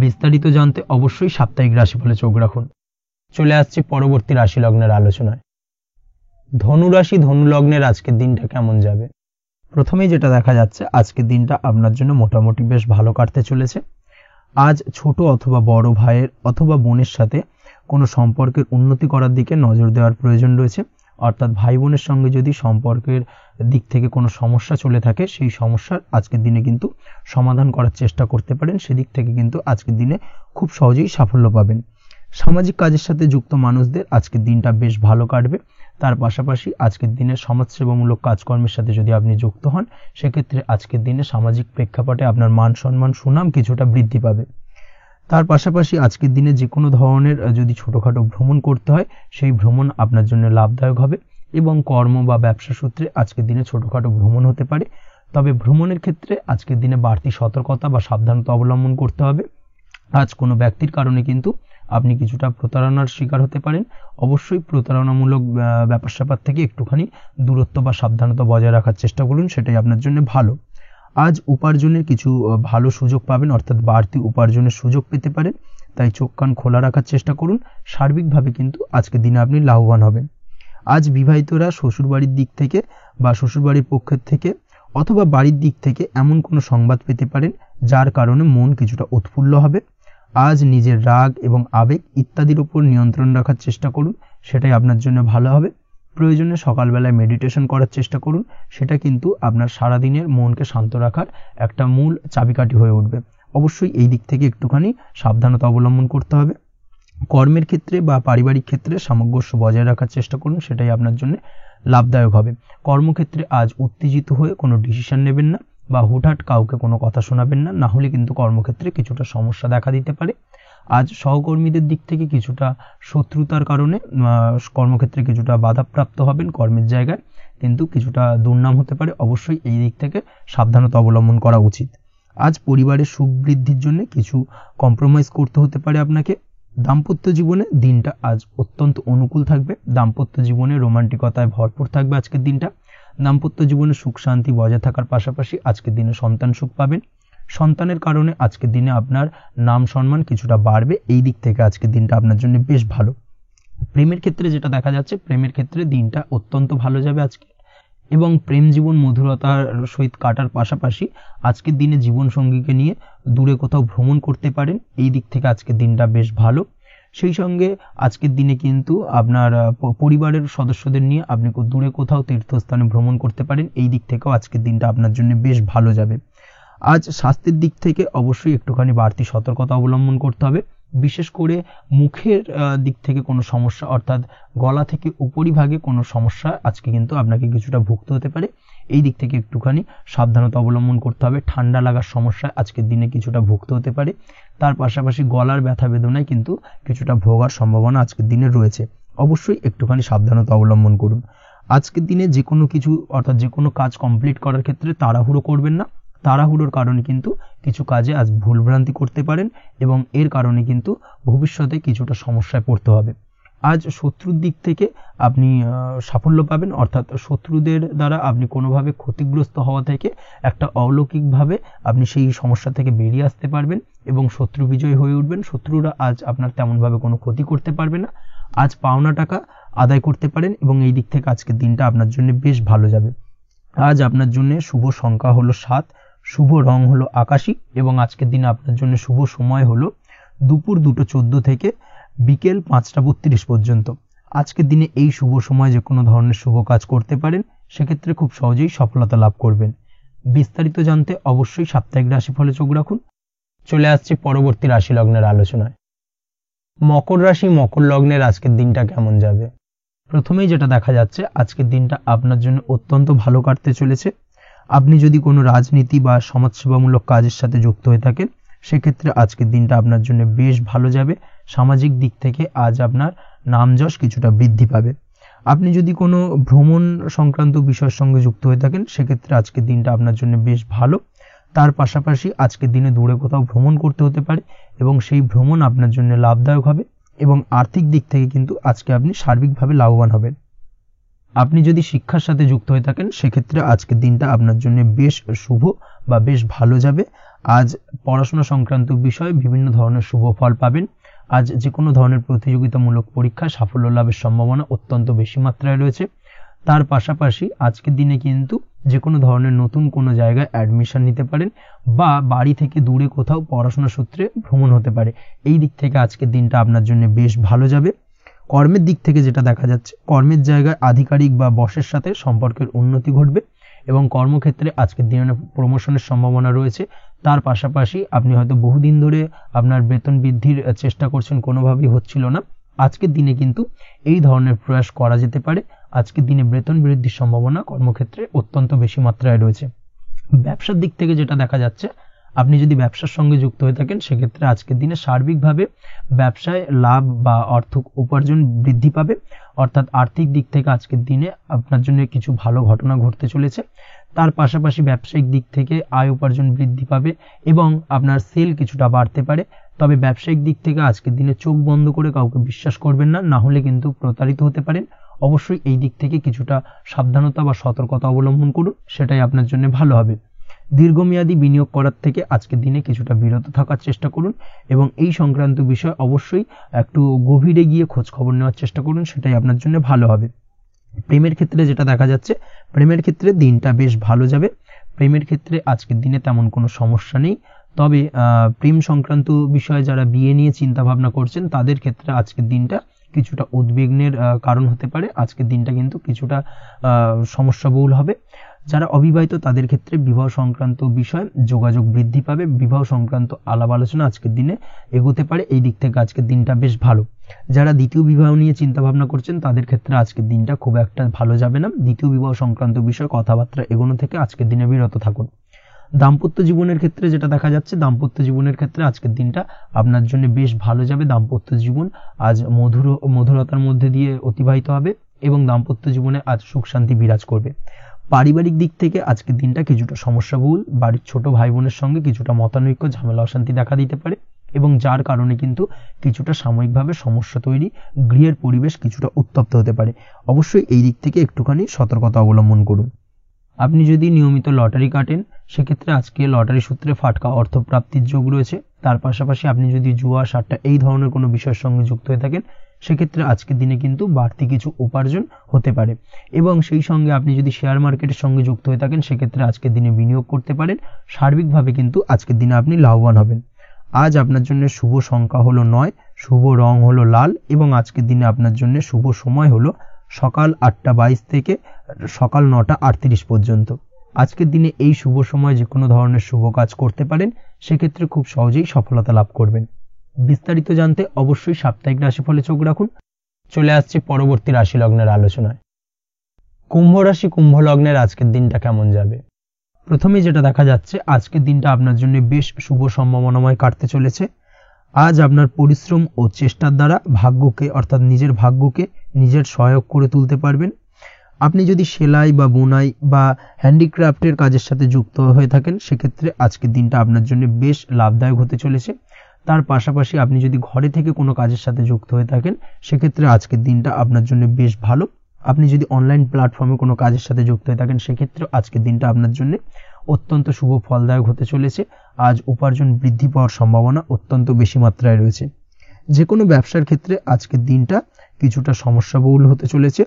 বিস্তারিত জানতে অবশ্যই সাপ্তাহিক রাশিফলে চোখ রাখুন। চলে আসছি পরবর্তী রাশি লগ্নের আলোচনায়। ধনু রাশি, ধনু লগ্নের আজকের দিনটা কেমন যাবে? প্রথমেই যেটা দেখা যাচ্ছে, আজকের দিনটা আপনার জন্য মোটামুটি বেশ ভালো কাটতে চলেছে। আজ ছোট অথবা বড় ভাইয়ের অথবা বোনের সাথে কোনো সম্পর্কের উন্নতি করার দিকে নজর দেওয়ার প্রয়োজন রয়েছে। অর্থাৎ ভাই বোনের সঙ্গে যদি সম্পর্কের দিক থেকে কোনো সমস্যা চলে থাকে, সেই সমস্যার আজকের দিনে কিন্তু সমাধান করার চেষ্টা করতে পারেন। সেদিক থেকে কিন্তু আজকের দিনে খুব সহজেই সাফল্য পাবেন। সামাজিক কাজের সাথে যুক্ত মানুষদের আজকের দিনটা বেশ ভালো কাটবে। তার পাশাপাশি আজকের দিনে সমাজসেবামূলক কাজকর্মের সাথে যদি আপনি যুক্ত হন, সেক্ষেত্রে আজকের দিনে সামাজিক প্রেক্ষাপটে আপনার মান সম্মান সুনাম কিছুটা বৃদ্ধি পাবে। তার পাশাপাশি আজকের দিনে যে কোনো ধরনের যদি ছোটোখাটো ভ্রমণ করতে হয়, সেই ভ্রমণ আপনার জন্য লাভদায়ক হবে, এবং কর্ম বা ব্যবসা সূত্রে আজকের দিনে ছোটোখাটো ভ্রমণ হতে পারে। তবে ভ্রমণের ক্ষেত্রে আজকের দিনে বাড়তি সতর্কতা বা সাবধানতা অবলম্বন করতে হবে। আজ কোনো ব্যক্তির কারণে কিন্তু আপনি কিছুটা প্রতারণার শিকার হতে পারেন। অবশ্যই প্রতারণামূলক ব্যাপার স্যাপার থেকে একটুখানি দূরত্ব বা সাবধানতা বজায় রাখার চেষ্টা করুন, সেটাই আপনার জন্য ভালো। আজ উপার্জনের কিছু ভালো সুযোগ পাবেন, অর্থাৎ বাড়তি উপার্জনের সুযোগ পেতে পারেন, তাই চোখ কান খোলা রাখার চেষ্টা করুন। সার্বিকভাবে কিন্তু আজকের দিনে আপনি লাভবান হবেন। আজ বিবাহিতরা শ্বশুরবাড়ির দিক থেকে বা শ্বশুরবাড়ির পক্ষের থেকে অথবা বাড়ির দিক থেকে এমন কোনো সংবাদ পেতে পারেন, যার কারণে মন কিছুটা উৎফুল্ল হবে। আজ নিজের রাগ এবং আবেগ ইত্যাদির উপর নিয়ন্ত্রণ রাখার চেষ্টা করুন, সেটাই আপনার জন্য ভালো হবে। প্রয়োজনে সকালবেলায় মেডিটেশন করার চেষ্টা করুন, সেটা কিন্তু আপনার সারাদিনের মনকে শান্ত রাখার একটা মূল চাবিকাঠি হয়ে উঠবে। অবশ্যই এই দিক থেকে একটুখানি সাবধানতা অবলম্বন করতে হবে। কর্মের ক্ষেত্রে বা পারিবারিক ক্ষেত্রে সামঞ্জস্য বজায় রাখার চেষ্টা করুন, সেটাই আপনার জন্য লাভদায়ক হবে। কর্মক্ষেত্রে আজ উত্তেজিত হয়ে কোনো ডিসিশন নেবেন না বা হুটহাট কাউকে কোনো কথা শোনাবেন না, না হলে কিন্তু কর্মক্ষেত্রে কিছুটা সমস্যা দেখা দিতে পারে। আজ সহকর্মীদের দিক থেকে কিছুটা শত্রুতার কারণে কর্মক্ষেত্রে কিছুটা বাধাপ্রাপ্ত হবেন, কর্মের জায়গায় কিন্তু কিছুটা দুর্নাম হতে পারে। অবশ্যই এই দিক থেকে সাবধানতা অবলম্বন করা উচিত। আজ পরিবারের সুখ বৃদ্ধির জন্য কিছু কম্প্রোমাইজ করতে হতে পারে আপনাকে। দাম্পত্য জীবনে দিনটা আজ অত্যন্ত অনুকূল থাকবে। দাম্পত্য জীবনে রোমান্টিকতায় ভরপুর থাকবে আজকের দিনটা। দাম্পত্য জীবনে সুখ শান্তি বজায় থাকার পাশাপাশি আজকের দিনে সন্তান সুখ পাবেন। সন্তানের কারণে আজকের দিনে আপনার নাম সম্মান কিছুটা বাড়বে। এই দিক থেকে আজকের দিনটা আপনার জন্য বেশ ভালো। প্রেমের ক্ষেত্রে যেটা দেখা যাচ্ছে, প্রেমের ক্ষেত্রে দিনটা অত্যন্ত ভালো যাবে আজকে, এবং প্রেম জীবন মধুরতার সহিত কাটার পাশাপাশি আজকের দিনে জীবন সঙ্গীকে নিয়ে দূরে কোথাও ভ্রমণ করতে পারেন। এই দিক থেকে আজকের দিনটা বেশ ভালো। সেই সঙ্গে আজকের দিনে কিন্তু আপনার পরিবারের সদস্যদের নিয়ে আপনি দূরে কোথাও তীর্থস্থানে ভ্রমণ করতে পারেন। এই দিক থেকেও আজকের দিনটা আপনার জন্য বেশ ভালো যাবে। আজ স্বাস্থ্যের দিক থেকে অবশ্যই একটুখানি বাড়তি সতর্কতা অবলম্বন করতে হবে। বিশেষ করে মুখের দিক থেকে কোনো সমস্যা, অর্থাৎ গলা থেকে উপরিভাগে কোনো সমস্যা আজকে কিন্তু আপনাকে কিছুটা ভুগতে হতে পারে। এই দিক থেকে একটুখানি সাবধানতা অবলম্বন করতে হবে। ঠান্ডা লাগার সমস্যায় আজকের দিনে কিছুটা ভুগতে হতে পারে। তার পাশাপাশি গলার ব্যথা বেদনায় কিন্তু কিছুটা ভোগার সম্ভাবনা আজকের দিনে রয়েছে। অবশ্যই একটুখানি সাবধানতা অবলম্বন করুন। আজকের দিনে যে কোনো কিছু, অর্থাৎ যে কোনো কাজ কমপ্লিট করার ক্ষেত্রে তাড়াহুড়ো করবেন না। তাড়াহুড়োর কারণে কিন্তু কিছু কাজে আজ ভুলভ্রান্তি করতে পারেন এবং এর কারণে কিন্তু ভবিষ্যতে কিছুটা সমস্যায় পড়তে হবে। আজ শত্রুর দিক থেকে আপনি সাফল্য পাবেন, অর্থাৎ শত্রুদের দ্বারা আপনি কোনোভাবে ক্ষতিগ্রস্ত হওয়া থেকে একটা অলৌকিকভাবে আপনি সেই সমস্যা থেকে বেরিয়ে আসতে পারবেন এবং শত্রু বিজয় হয়ে উঠবেন। শত্রুরা আজ আপনার তেমনভাবে কোনো ক্ষতি করতে পারবে না। আজ পাওনা টাকা আদায় করতে পারেন এবং এই দিক থেকে আজকের দিনটা আপনার জন্য বেশ ভালো যাবে। আজ আপনার জন্য শুভ সংখ্যা হলো 7, শুভ রং হলো আকাশী এবং আজকের দিনে আপনার জন্য শুভ সময় হলো দুপুর 2:14 থেকে বিকেল 5:32 পর্যন্ত। আজকের দিনে এই শুভ সময় যে কোনো ধরনের শুভ কাজ করতে পারেন, সেক্ষেত্রে খুব সহজেই সফলতা লাভ করবেন। বিস্তারিত জানতে অবশ্যই সাপ্তাহিক রাশিফলে চোখ রাখুন। চলে আসছে পরবর্তী রাশি লগ্নের আলোচনায়। মকর রাশি মকর লগ্নের আজকের দিনটা কেমন যাবে? প্রথমেই যেটা দেখা যাচ্ছে, আজকের দিনটা আপনার জন্য অত্যন্ত ভালো কাটতে চলেছে। আপনি যদি কোনো রাজনীতি বা সমাজসেবামূলক কাজের সাথে যুক্ত হয়ে থাকেন, সেক্ষেত্রে আজকের দিনটা আপনার জন্য বেশ ভালো যাবে। সামাজিক দিক থেকে আজ আপনার নামযশ কিছুটা বৃদ্ধি পাবে। আপনি যদি কোনো ভ্রমণ সংক্রান্ত বিষয়ের সঙ্গে যুক্ত হয়ে থাকেন, সেক্ষেত্রে আজকের দিনটা আপনার জন্য বেশ ভালো। তার পাশাপাশি আজকের দিনে দূরে কোথাও ভ্রমণ করতে হতে পারে এবং সেই ভ্রমণ আপনার জন্য লাভদায়ক হবে এবং আর্থিক দিক থেকে কিন্তু আজকে আপনি সার্বিকভাবে লাভবান হবেন। আপনি যদি শিক্ষার সাথে যুক্ত হয়ে থাকেন, সেক্ষেত্রে আজকের দিনটা আপনার জন্য বেশ শুভ বা বেশ ভালো যাবে। আজ পড়াশোনা সংক্রান্ত বিষয়ে বিভিন্ন ধরনের শুভ ফল পাবেন। আজ যে কোনো ধরনের প্রতিযোগিতামূলক পরীক্ষায় সাফল্য লাভের সম্ভাবনা অত্যন্ত বেশি মাত্রায় রয়েছে। তার পাশাপাশি আজকের দিনে কিন্তু যে কোনো ধরনের নতুন কোনো জায়গায় অ্যাডমিশন নিতে পারেন বা বাড়ি থেকে দূরে কোথাও পড়াশোনা সূত্রে ভ্রমণ হতে পারে। এই দিক থেকে আজকের দিনটা আপনার জন্য বেশ ভালো যাবে। কর্মের দিক থেকে যেটা দেখা যাচ্ছে, কর্মের জায়গায় আধিকারিক বা বসের সাথে সম্পর্কের উন্নতি ঘটবে এবং কর্মক্ষেত্রে আজকের দিনে প্রমোশনের সম্ভাবনা রয়েছে। তার পাশাপাশি আপনি হয়তো বহুদিন ধরে আপনার বেতন বৃদ্ধির চেষ্টা করছেন, কোনোভাবেই হচ্ছিল না। আজকের দিনে কিন্তু এই ধরনের প্রয়াস করা যেতে পারে। আজকের দিনে বেতন বৃদ্ধির সম্ভাবনা কর্মক্ষেত্রে অত্যন্ত বেশি মাত্রায় রয়েছে। ব্যবসার দিক থেকে যেটা দেখা যাচ্ছে, আপনি যদি ব্যবসার সঙ্গে যুক্ত হয়ে থাকেন, সেক্ষেত্রে আজকের দিনে সার্বিকভাবে ব্যবসায় লাভ বা অর্থ উপার্জন বৃদ্ধি পাবে। অর্থাৎ আর্থিক দিক থেকে আজকের দিনে আপনার জন্য কিছু ভালো ঘটনা ঘটতে চলেছে। তার পাশাপাশি ব্যবসায়িক দিক থেকে আয় উপার্জন বৃদ্ধি পাবে এবং আপনার সেল কিছুটা বাড়তে পারে। তবে ব্যবসায়িক দিক থেকে আজকের দিনে চোখ বন্ধ করে কাউকে বিশ্বাস করবেন না, না হলে কিন্তু প্রতারিত হতে পারেন। অবশ্যই এই দিক থেকে কিছুটা সাবধানতা বা সতর্কতা অবলম্বন করুন, সেটাই আপনার জন্য ভালো হবে। দীর্ঘমেয়াদী বিনিয়োগ করার থেকে আজকের দিনে কিছুটা বিরত থাকার চেষ্টা করুন এবং এই সংক্রান্ত বিষয় অবশ্যই একটু গভীরে গিয়ে খোঁজ খবর নেওয়ার চেষ্টা করুন, সেটাই আপনার জন্য ভালো হবে। প্রেমের ক্ষেত্রে যেটা দেখা যাচ্ছে, প্রেমের ক্ষেত্রে দিনটা বেশ ভালো যাবে। প্রেমের ক্ষেত্রে আজকের দিনে তেমন কোনো সমস্যা নেই। তবে প্রেম সংক্রান্ত বিষয়ে যারা বিয়ে নিয়ে চিন্তা ভাবনা করছেন, তাদের ক্ষেত্রে আজকের দিনটা কিছুটা উদ্বিগ্নের কারণ হতে পারে। আজকের দিনটা কিন্তু কিছুটা সমস্যাবহুল হবে। যারা অবিবাহিত তাদের ক্ষেত্রে বিবাহ সংক্রান্ত বিষয় যোগাযোগ বৃদ্ধি পাবে, বিবাহ সংক্রান্ত আলাপ আলোচনা আজকের দিনে এগোতে পারে, এই দিক থেকে আজকের দিনটা বেশ ভালো। যারা দ্বিতীয় বিবাহ নিয়ে চিন্তা ভাবনা করছেন তাদের ক্ষেত্রে আজকের দিনটা খুব একটা ভালো যাবে না। দ্বিতীয় বিবাহ সংক্রান্ত বিষয় কথাবার্তা এগোনো থেকে আজকের দিনে বিরত থাকুন। দাম্পত্য জীবনের ক্ষেত্রে যেটা দেখা যাচ্ছে, দাম্পত্য জীবনের ক্ষেত্রে আজকের দিনটা আপনার জন্য বেশ ভালো যাবে। দাম্পত্য জীবন আজ মধুরতার মধ্যে দিয়ে অতিবাহিত হবে এবং দাম্পত্য জীবনে আজ সুখ শান্তি বিরাজ করবে। পারিবারিক দিক থেকে আজকের দিনটা কিছুটা সমস্যাবহুল, বাড়ির ছোট ভাই বোনের সঙ্গে কিছুটা মতানৈক্য, ঝামেলা অশান্তি দেখা দিতে পারে এবং যার কারণে কিন্তু কিছুটা সাময়িকভাবে সমস্যা তৈরি, গৃহের পরিবেশ কিছুটা উত্তপ্ত হতে পারে। অবশ্যই এই দিক থেকে একটুখানি সতর্কতা অবলম্বন করুন। আপনি যদি নিয়মিত লটারি কাটেন সেক্ষেত্রে আজকে লটারি সূত্রে ফাটকা অর্থপ্রাপ্তির যোগ রয়েছে। তার পাশাপাশি আপনি যদি জুয়া, সাট্টা এই ধরনের কোনো বিষয়ের সঙ্গে যুক্ত হয়ে থাকেন সেক্ষেত্রে আজকের দিনে কিন্তু বাড়তি কিছু উপার্জন হতে পারে এবং সেই সঙ্গে আপনি যদি শেয়ার মার্কেটের সঙ্গে যুক্ত হয়ে থাকেন সেক্ষেত্রে আজকের দিনে বিনিয়োগ করতে পারেন। সার্বিকভাবে কিন্তু আজকের দিনে আপনি লাভবান হবেন। আজ আপনার জন্য শুভ সংখ্যা হলো 9, শুভ রং হলো লাল এবং আজকের দিনে আপনার জন্য শুভ সময় হলো সকাল 8:22 থেকে সকাল 9:38 পর্যন্ত। আজকের দিনে এই শুভ সময় যে কোনো ধরনের শুভ কাজ করতে পারেন, সেক্ষেত্রে খুব সহজেই সফলতা লাভ করবেন। বিস্তারিত জানতে অবশ্যই সাপ্তাহিক রাশিফলে চোখ রাখুন। চলে আসছে পরবর্তী রাশি লগ্নের আলোচনায়। কুম্ভ রাশি, কুম্ভ লগ্নের আজকের দিনটা কেমন যাবে? প্রথমে যেটা দেখা যাচ্ছে, আজকের দিনটা আপনার জন্য বেশ শুভ সম্ভাবনাময় কাটতে চলেছে। আজ আপনার পরিশ্রম ও চেষ্টার দ্বারা ভাগ্যকে অর্থাৎ নিজের ভাগ্যকে নিজের সহায়ক করে তুলতে পারবেন। আপনি যদি সেলাই বা বুনাই বা হ্যান্ডিক্রাফটের কাজের সাথে যুক্ত হয়ে থাকেন সেক্ষেত্রে আজকের দিনটা আপনার জন্য বেশ লাভদায়ক হতে চলেছে। তার পাশাপাশি আপনি যদি ঘরে থেকে কোনো কাজের সাথে যুক্ত হয়ে থাকেন সেক্ষেত্রে আজকের দিনটা আপনার জন্য বেশ ভালো। আপনি যদি অনলাইন প্ল্যাটফর্মে কোনো কাজের সাথে যুক্ত হয়ে থাকেন সেক্ষেত্রে আজকের দিনটা আপনার জন্য অত্যন্ত শুভ ফলদায়ক হতে চলেছে। আজ উপার্জন বৃদ্ধি পাওয়ার সম্ভাবনা অত্যন্ত বেশি মাত্রায় রয়েছে। যে কোনো ব্যবসার ক্ষেত্রে আজকের দিনটা কিছুটা সমস্যাবহুল হতে চলেছে।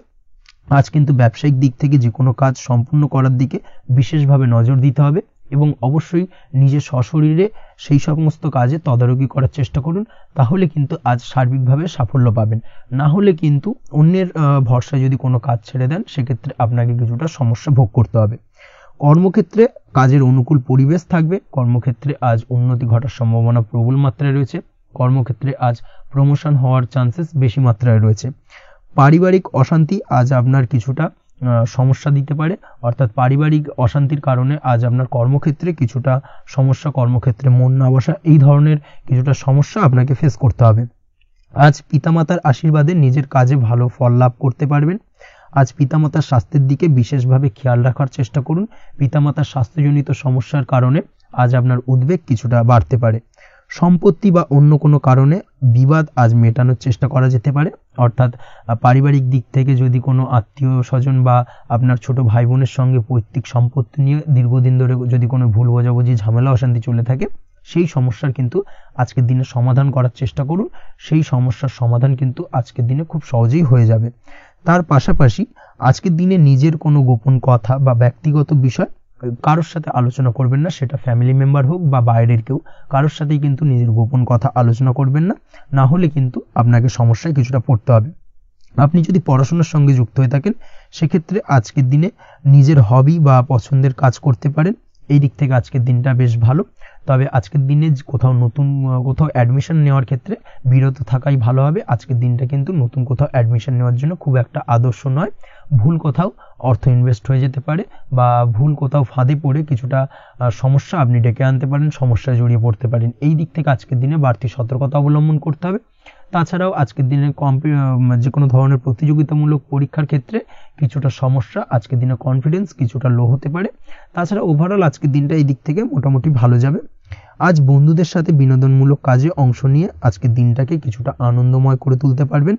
আজ কিন্তু ব্যবসায়িক দিক থেকে যে কোনো কাজ সম্পূর্ণ করার দিকে বিশেষভাবে নজর দিতে হবে এবং অবশ্যই নিজের সশরীরে সেই সমস্ত কাজে তদারকি করার চেষ্টা করুন, তাহলে কিন্তু আজ সার্বিকভাবে সাফল্য পাবেন। না হলে কিন্তু অন্যের ভরসায় যদি কোনো কাজ ছেড়ে দেন সেক্ষেত্রে আপনাকে কিছুটা সমস্যা ভোগ করতে হবে। কর্মক্ষেত্রে কাজের অনুকূল পরিবেশ থাকবে। কর্মক্ষেত্রে আজ উন্নতি ঘটার সম্ভাবনা প্রবল মাত্রায় রয়েছে। কর্মক্ষেত্রে আজ প্রমোশন হওয়ার চান্সেস বেশি মাত্রায় রয়েছে। পারিবারিক অশান্তি আজ আপনার কিছুটা সমস্যা দিতে পারে, অর্থাৎ পারিবারিক অশান্তির কারণে আজ আপনার কর্মক্ষেত্রে কিছুটা সমস্যা, কর্মক্ষেত্রে মন না বসা, এই ধরনের কিছুটা সমস্যা আপনাকে ফেস করতে হবে। আজ পিতামাতার আশীর্বাদে নিজের কাজে ভালো ফল লাভ করতে পারবেন। আজ পিতামাতার স্বাস্থ্যের দিকে বিশেষভাবে খেয়াল রাখার চেষ্টা করুন। পিতামাতার স্বাস্থ্যজনিত সমস্যার কারণে আজ আপনার উদ্বেগ কিছুটা বাড়তে পারে। সম্পত্তি বা অন্য কোনো কারণে বিবাদ আজ মেটানোর চেষ্টা করা যেতে পারে, অর্থাৎ পারিবারিক দিক থেকে যদি কোনো আত্মীয় স্বজন বা আপনার ছোট ভাই বোনের সঙ্গে পৈতৃক সম্পত্তি নিয়ে দীর্ঘদিন ধরে যদি কোনো ভুল বোঝাবুঝি, ঝামেলা অশান্তি চলে থাকে সেই সমস্যার কিন্তু আজকের দিনে সমাধান করার চেষ্টা করুন। সেই সমস্যার সমাধান কিন্তু আজকের দিনে খুব সহজেই হয়ে যাবে। তার পাশাপাশি আজকের দিনে নিজের কোনো গোপন কথা বা ব্যক্তিগত বিষয় কারোর সাথে আলোচনা করবেন না, সেটা ফ্যামিলি মেম্বার হোক বা বাইরের কেউ, কারোর সাথেই কিন্তু নিজের গোপন কথা আলোচনা করবেন না, না হলে কিন্তু আপনাকে সমস্যায় কিছুটা পড়তে হবে। আপনি যদি পড়াশোনার সঙ্গে যুক্ত হয়ে থাকেন সেক্ষেত্রে আজকের দিনে নিজের হবি বা পছন্দের কাজ করতে পারেন। এই দিক থেকে আজকের দিনটা বেশ ভালো। তবে আজকের দিনে কোথাও অ্যাডমিশন নেওয়ার ক্ষেত্রে বিরত থাকাই ভালো হবে। আজকের দিনটা কিন্তু নতুন কোথাও অ্যাডমিশন নেওয়ার জন্য খুব একটা আদর্শ নয়। ভুল কোথাও অর্থ ইনভেস্ট হয়ে যেতে পারে বা ভুল কোথাও ফাঁদে পড়ে কিছুটা সমস্যা আপনি ডেকে আনতে পারেন, সমস্যায় জড়িয়ে পড়তে পারেন। এই দিক থেকে আজকের দিনে বাড়তি সতর্কতা অবলম্বন করতে হবে। তাছাড়াও আজকের দিনে যে কোনো ধরনের প্রতিযোগিতামূলক পরীক্ষার ক্ষেত্রে কিছুটা সমস্যা, আজকের দিনে কনফিডেন্স কিছুটা লো হতে পারে। তাছাড়া ওভারঅল আজকের দিনটা এই দিক থেকে মোটামুটি ভালো যাবে। আজ বন্ধুদের সাথে বিনোদনমূলক কাজে অংশ নিয়ে আজকের দিনটাকে কিছুটা আনন্দময় করে তুলতে পারবেন।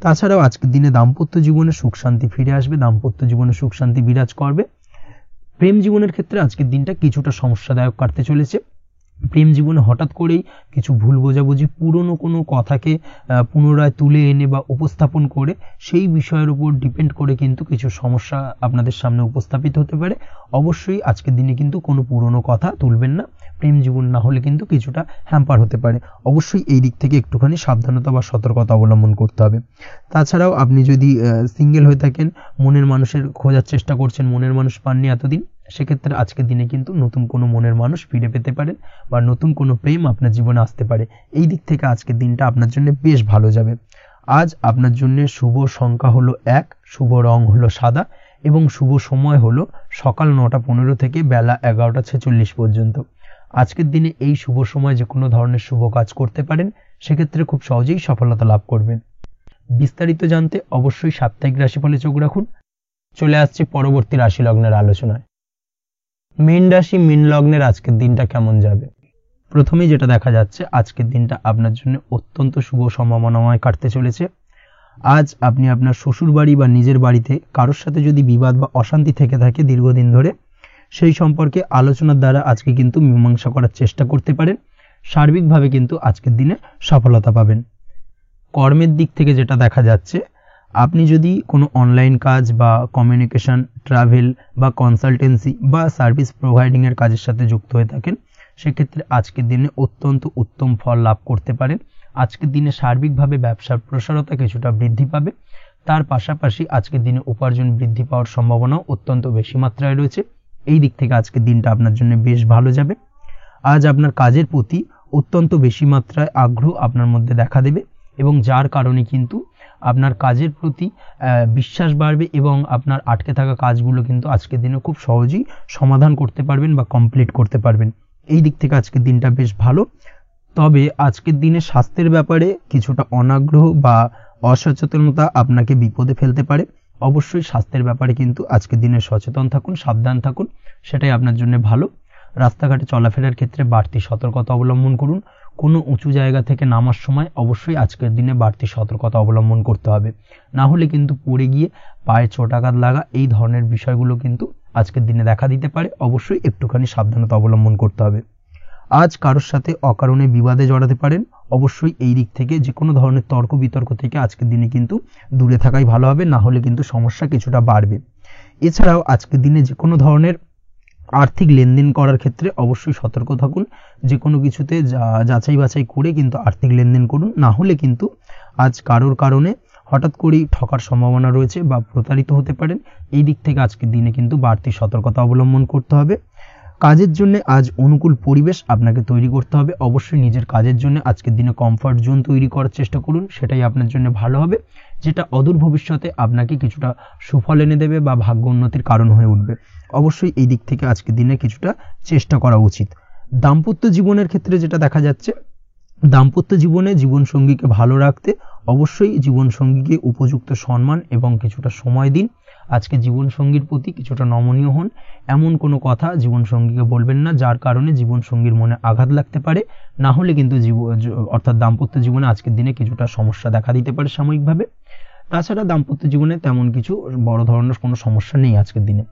তাছাড়াও আজকের দিনে দাম্পত্য জীবনে সুখ শান্তি ফিরে আসবে, দাম্পত্য জীবনে সুখ শান্তি বিরাজ করবে। প্রেম জীবনের ক্ষেত্রে আজকের দিনটা কিছুটা সমস্যাদায়ক কাটতে চলেছে। প্রেম জীবনে হঠাৎ করেই কিছু ভুল বোঝাবুঝি, পুরনো কোনো কথাকে পুনরায় তুলে এনে বা উপস্থাপন করে সেই বিষয়ের উপর ডিপেন্ড করে কিন্তু কিছু সমস্যা আপনাদের সামনে উপস্থাপিত হতে পারে। অবশ্যই আজকের দিনে কিন্তু কোনো পুরনো কথা তুলবেন না। প্রেম জীবন না হলে কিন্তু কিছুটা হ্যাম্পার হতে পারে। অবশ্যই এই দিক থেকে একটুখানি সাবধানতা বা সতর্কতা অবলম্বন করতে হবে। তাছাড়াও আপনি যদি সিঙ্গেল হয়ে থাকেন, মনের মানুষের খোঁজার চেষ্টা করছেন, মনের মানুষ পাননি এতদিন, সেক্ষেত্রে আজকের দিনে কিন্তু নতুন কোনো মনের মানুষ ফিরে পেতে পারেন বা নতুন কোনো প্রেম আপনার জীবনে আসতে পারে। এই দিক থেকে আজকের দিনটা আপনার জন্য বেশ ভালো যাবে। আজ আপনার জন্য শুভ সংখ্যা হলো 1, শুভ রং হলো সাদা এবং শুভ সময় হলো সকাল 9:15 থেকে বেলা 11:46 পর্যন্ত। আজকের দিনে এই শুভ সময় যে কোনো ধরনের শুভ কাজ করতে পারেন, সেক্ষেত্রে খুব সহজেই সফলতা লাভ করবেন। বিস্তারিত জানতে অবশ্যই সাপ্তাহিক রাশিফলে চোখ রাখুন। চলে আসছে পরবর্তী রাশি লগ্নের আলোচনায়। মীন রাশি মীন লগ্নের আজকের দিনটা কেমন যাবে? প্রথমেই যেটা দেখা যাচ্ছে, আজকের দিনটা আপনার জন্য অত্যন্ত শুভ সম্ভাবনাময় কাটতে চলেছে। আজ আপনি আপনার শ্বশুর বাড়ি বা নিজের বাড়িতে কারোর সাথে যদি বিবাদ বা অশান্তি থেকে থাকে দীর্ঘদিন ধরে, সেই সম্পর্কে আলোচনার দ্বারা আজকে কিন্তু মীমাংসা করার চেষ্টা করতে পারেন। সার্বিকভাবে কিন্তু আজকের দিনে সফলতা পাবেন। কর্মের দিক থেকে যেটা দেখা যাচ্ছে, আপনি যদি কোনো অনলাইন কাজ বা কমিউনিকেশন, ট্রাভেল বা কনসালটেন্সি বা সার্ভিস প্রোভাইডিংয়ের কাজের সাথে যুক্ত হয়ে থাকেন, সেক্ষেত্রে আজকের দিনে অত্যন্ত উত্তম ফল লাভ করতে পারেন। আজকের দিনে সার্বিকভাবে ব্যবসার প্রসারতা কিছুটা বৃদ্ধি পাবে। তার পাশাপাশি আজকের দিনে উপার্জন বৃদ্ধি পাওয়ার সম্ভাবনাও অত্যন্ত বেশি মাত্রায় রয়েছে। এই দিক থেকে আজকের দিনটা আপনার জন্য বেশ ভালো যাবে। আজ আপনার কাজের প্রতি অত্যন্ত বেশি মাত্রায় আগ্রহ আপনার মধ্যে দেখা দেবে এবং যার কারণে কিন্তু আপনার কাজের প্রতি বিশ্বাস বাড়বে এবং আপনার আটকে থাকা কাজগুলো কিন্তু আজকের দিনে খুব সহজেই সমাধান করতে পারবেন বা কমপ্লিট করতে পারবেন। এই দিক থেকে আজকের দিনটা বেশ ভালো। তবে আজকের দিনে স্বাস্থ্যের ব্যাপারে কিছুটা অনাগ্রহ বা অসচেতনতা আপনাকে বিপদে ফেলতে পারে। অবশ্যই স্বাস্থ্যের ব্যাপারে কিন্তু আজকের দিনে সচেতন থাকুন, সাবধান থাকুন, সেটাই আপনার জন্য ভালো। রাস্তাঘাটে চলাফেরার ক্ষেত্রে বাড়তি সতর্কতা অবলম্বন করুন। কোনো উঁচু জায়গা থেকে নামার সময় অবশ্যই আজকের দিনে বাড়তি সতর্কতা অবলম্বন করতে হবে, না হলে কিন্তু পড়ে গিয়ে পায়ে চোটাঘাত লাগা এই ধরনের বিষয়গুলো কিন্তু আজকের দিনে দেখা দিতে পারে। অবশ্যই একটুখানি সাবধানতা অবলম্বন করতে হবে। আজ কারোর সাথে অকারণে বিবাদে জড়াতে পারেন। অবশ্যই এই দিক থেকে যে কোনো ধরনের তর্ক বিতর্ক থেকে আজকের দিনে কিন্তু দূরে থাকাই ভালো হবে, না হলে কিন্তু সমস্যা কিছুটা বাড়বে। এছাড়াও আজকের দিনে যে কোনো ধরনের আর্থিক লেনদেন করার ক্ষেত্রে অবশ্যই সতর্ক থাকুন। যে কোনো কিছুতে যাচাই বাছাই করে কিন্তু আর্থিক লেনদেন করুন, না হলে কিন্তু আজ কারোর কারণে হঠাৎ করেই ঠকার সম্ভাবনা রয়েছে বা প্রতারিত হতে পারেন। এই দিক থেকে আজকের দিনে কিন্তু বাড়তি সতর্কতা অবলম্বন করতে হবে। কাজের জন্য আজ অনুকূল পরিবেশ আপনাকে তৈরি করতে হবে। অবশ্যই নিজের কাজের জন্য আজকের দিনে কমফর্ট জোন তৈরি করার চেষ্টা করুন, সেটাই আপনার জন্য ভালো হবে, যেটা অদূর ভবিষ্যতে আপনাকে কিছুটা সুফল এনে দেবে বা ভাগ্য উন্নতির কারণ হয়ে উঠবে। অবশ্যই এই দিক থেকে আজকের দিনে কিছুটা চেষ্টা করা উচিত। দাম্পত্য জীবনের ক্ষেত্রে যেটা দেখা যাচ্ছে, দাম্পত্য জীবনে জীবনসঙ্গীকে ভালো রাখতে অবশ্যই জীবনসঙ্গীকে উপযুক্ত সম্মান এবং কিছুটা সময় দিন। আজকে জীবনসঙ্গীর প্রতি কিছুটা নমনীয় হন। এমন কোনো কথা জীবনসঙ্গীকে বলবেন না যার কারণে জীবনসঙ্গীর মনে আঘাত লাগতে পারে, না হলে কিন্তু অর্থাৎ দাম্পত্য জীবনে আজকের দিনে কিছুটা সমস্যা দেখা দিতে পারে সাময়িকভাবে। তাছাড়া দাম্পত্য জীবনে তেমন কিছু বড় ধরনের কোনো সমস্যা নেই আজকের দিনে।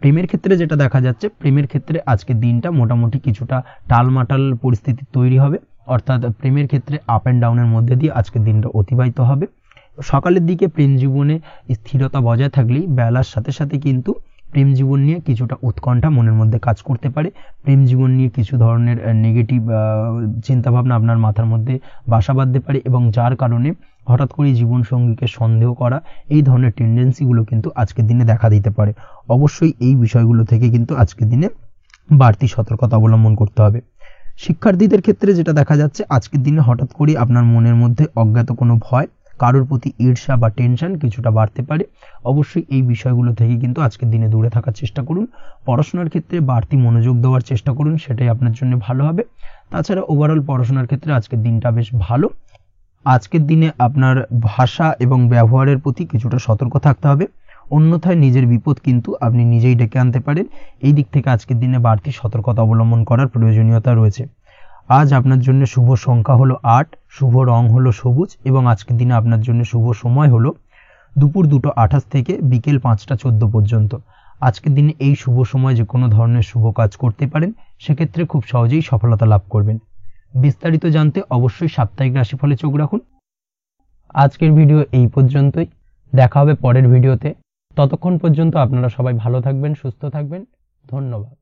প্রেমের ক্ষেত্রে যেটা দেখা যাচ্ছে, প্রেমের ক্ষেত্রে আজকের দিনটা মোটামুটি কিছুটা টালমাটাল পরিস্থিতি তৈরি হবে, অর্থাৎ প্রেমের ক্ষেত্রে আপ অ্যান্ড ডাউনের মধ্যে দিয়ে আজকের দিনটা অতিবাহিত হবে। সকালের দিকে প্রেম জীবনে স্থিরতা বজায় থাকলেই বেলার সাথে সাথে কিন্তু প্রেম জীবন নিয়ে কিছুটা উৎকণ্ঠা মনের মধ্যে কাজ করতে পারে। প্রেম জীবন নিয়ে কিছু ধরনের নেগেটিভ চিন্তাভাবনা আপনার মাথার মধ্যে বাসা বাঁধতে পারে এবং যার কারণে হঠাৎ করে জীবনসঙ্গীকে সন্দেহ করা এই ধরনের টেন্ডেন্সিগুলো কিন্তু আজকের দিনে দেখা দিতে পারে। অবশ্যই এই বিষয়গুলো থেকে কিন্তু আজকের দিনে বাড়তি সতর্কতা অবলম্বন করতে হবে। শিক্ষার্থীদের ক্ষেত্রে যেটা দেখা যাচ্ছে, আজকের দিনে হঠাৎ করে আপনার মনের মধ্যে অজ্ঞাত কোনো ভয়, কারোর প্রতি ঈর্ষা বা টেনশন কিছুটা বাড়তে পারে। অবশ্যই এই বিষয়গুলো থেকে কিন্তু আজকের দিনে দূরে থাকার চেষ্টা করুন। পড়াশোনার ক্ষেত্রে বাড়তি মনোযোগ দেওয়ার চেষ্টা করুন, সেটাই আপনার জন্য ভালো হবে। তাছাড়া ওভারঅল পড়াশোনার ক্ষেত্রে আজকের দিনটা বেশ ভালো। আজকের দিনে আপনার ভাষা এবং ব্যবহারের প্রতি কিছুটা সতর্ক থাকতে হবে, অন্যথায় নিজের বিপদ কিন্তু আপনি নিজেই ডেকে আনতে পারেন। এই দিক থেকে আজকের দিনে বাড়তি সতর্কতা অবলম্বন করার প্রয়োজনীয়তা রয়েছে। আজ আপনার জন্য শুভ সংখ্যা হলো 8, শুভ রং হলো সবুজ এবং আজকের দিনে আপনার জন্য শুভ সময় হলো দুপুর 2:28 থেকে বিকেল 5:14 পর্যন্ত। আজকের দিনে এই শুভ সময় যে কোনো ধরনের শুভ কাজ করতে পারেন, সেক্ষেত্রে খুব সহজেই সফলতা লাভ করবেন। বিস্তারিত জানতে অবশ্যই সাপ্তাহিক রাশিফলে চোখ রাখুন। আজকের ভিডিও এই পর্যন্তই, দেখা হবে পরের ভিডিওতে। ততক্ষণ পর্যন্ত আপনারা সবাই ভালো থাকবেন, সুস্থ থাকবেন। ধন্যবাদ।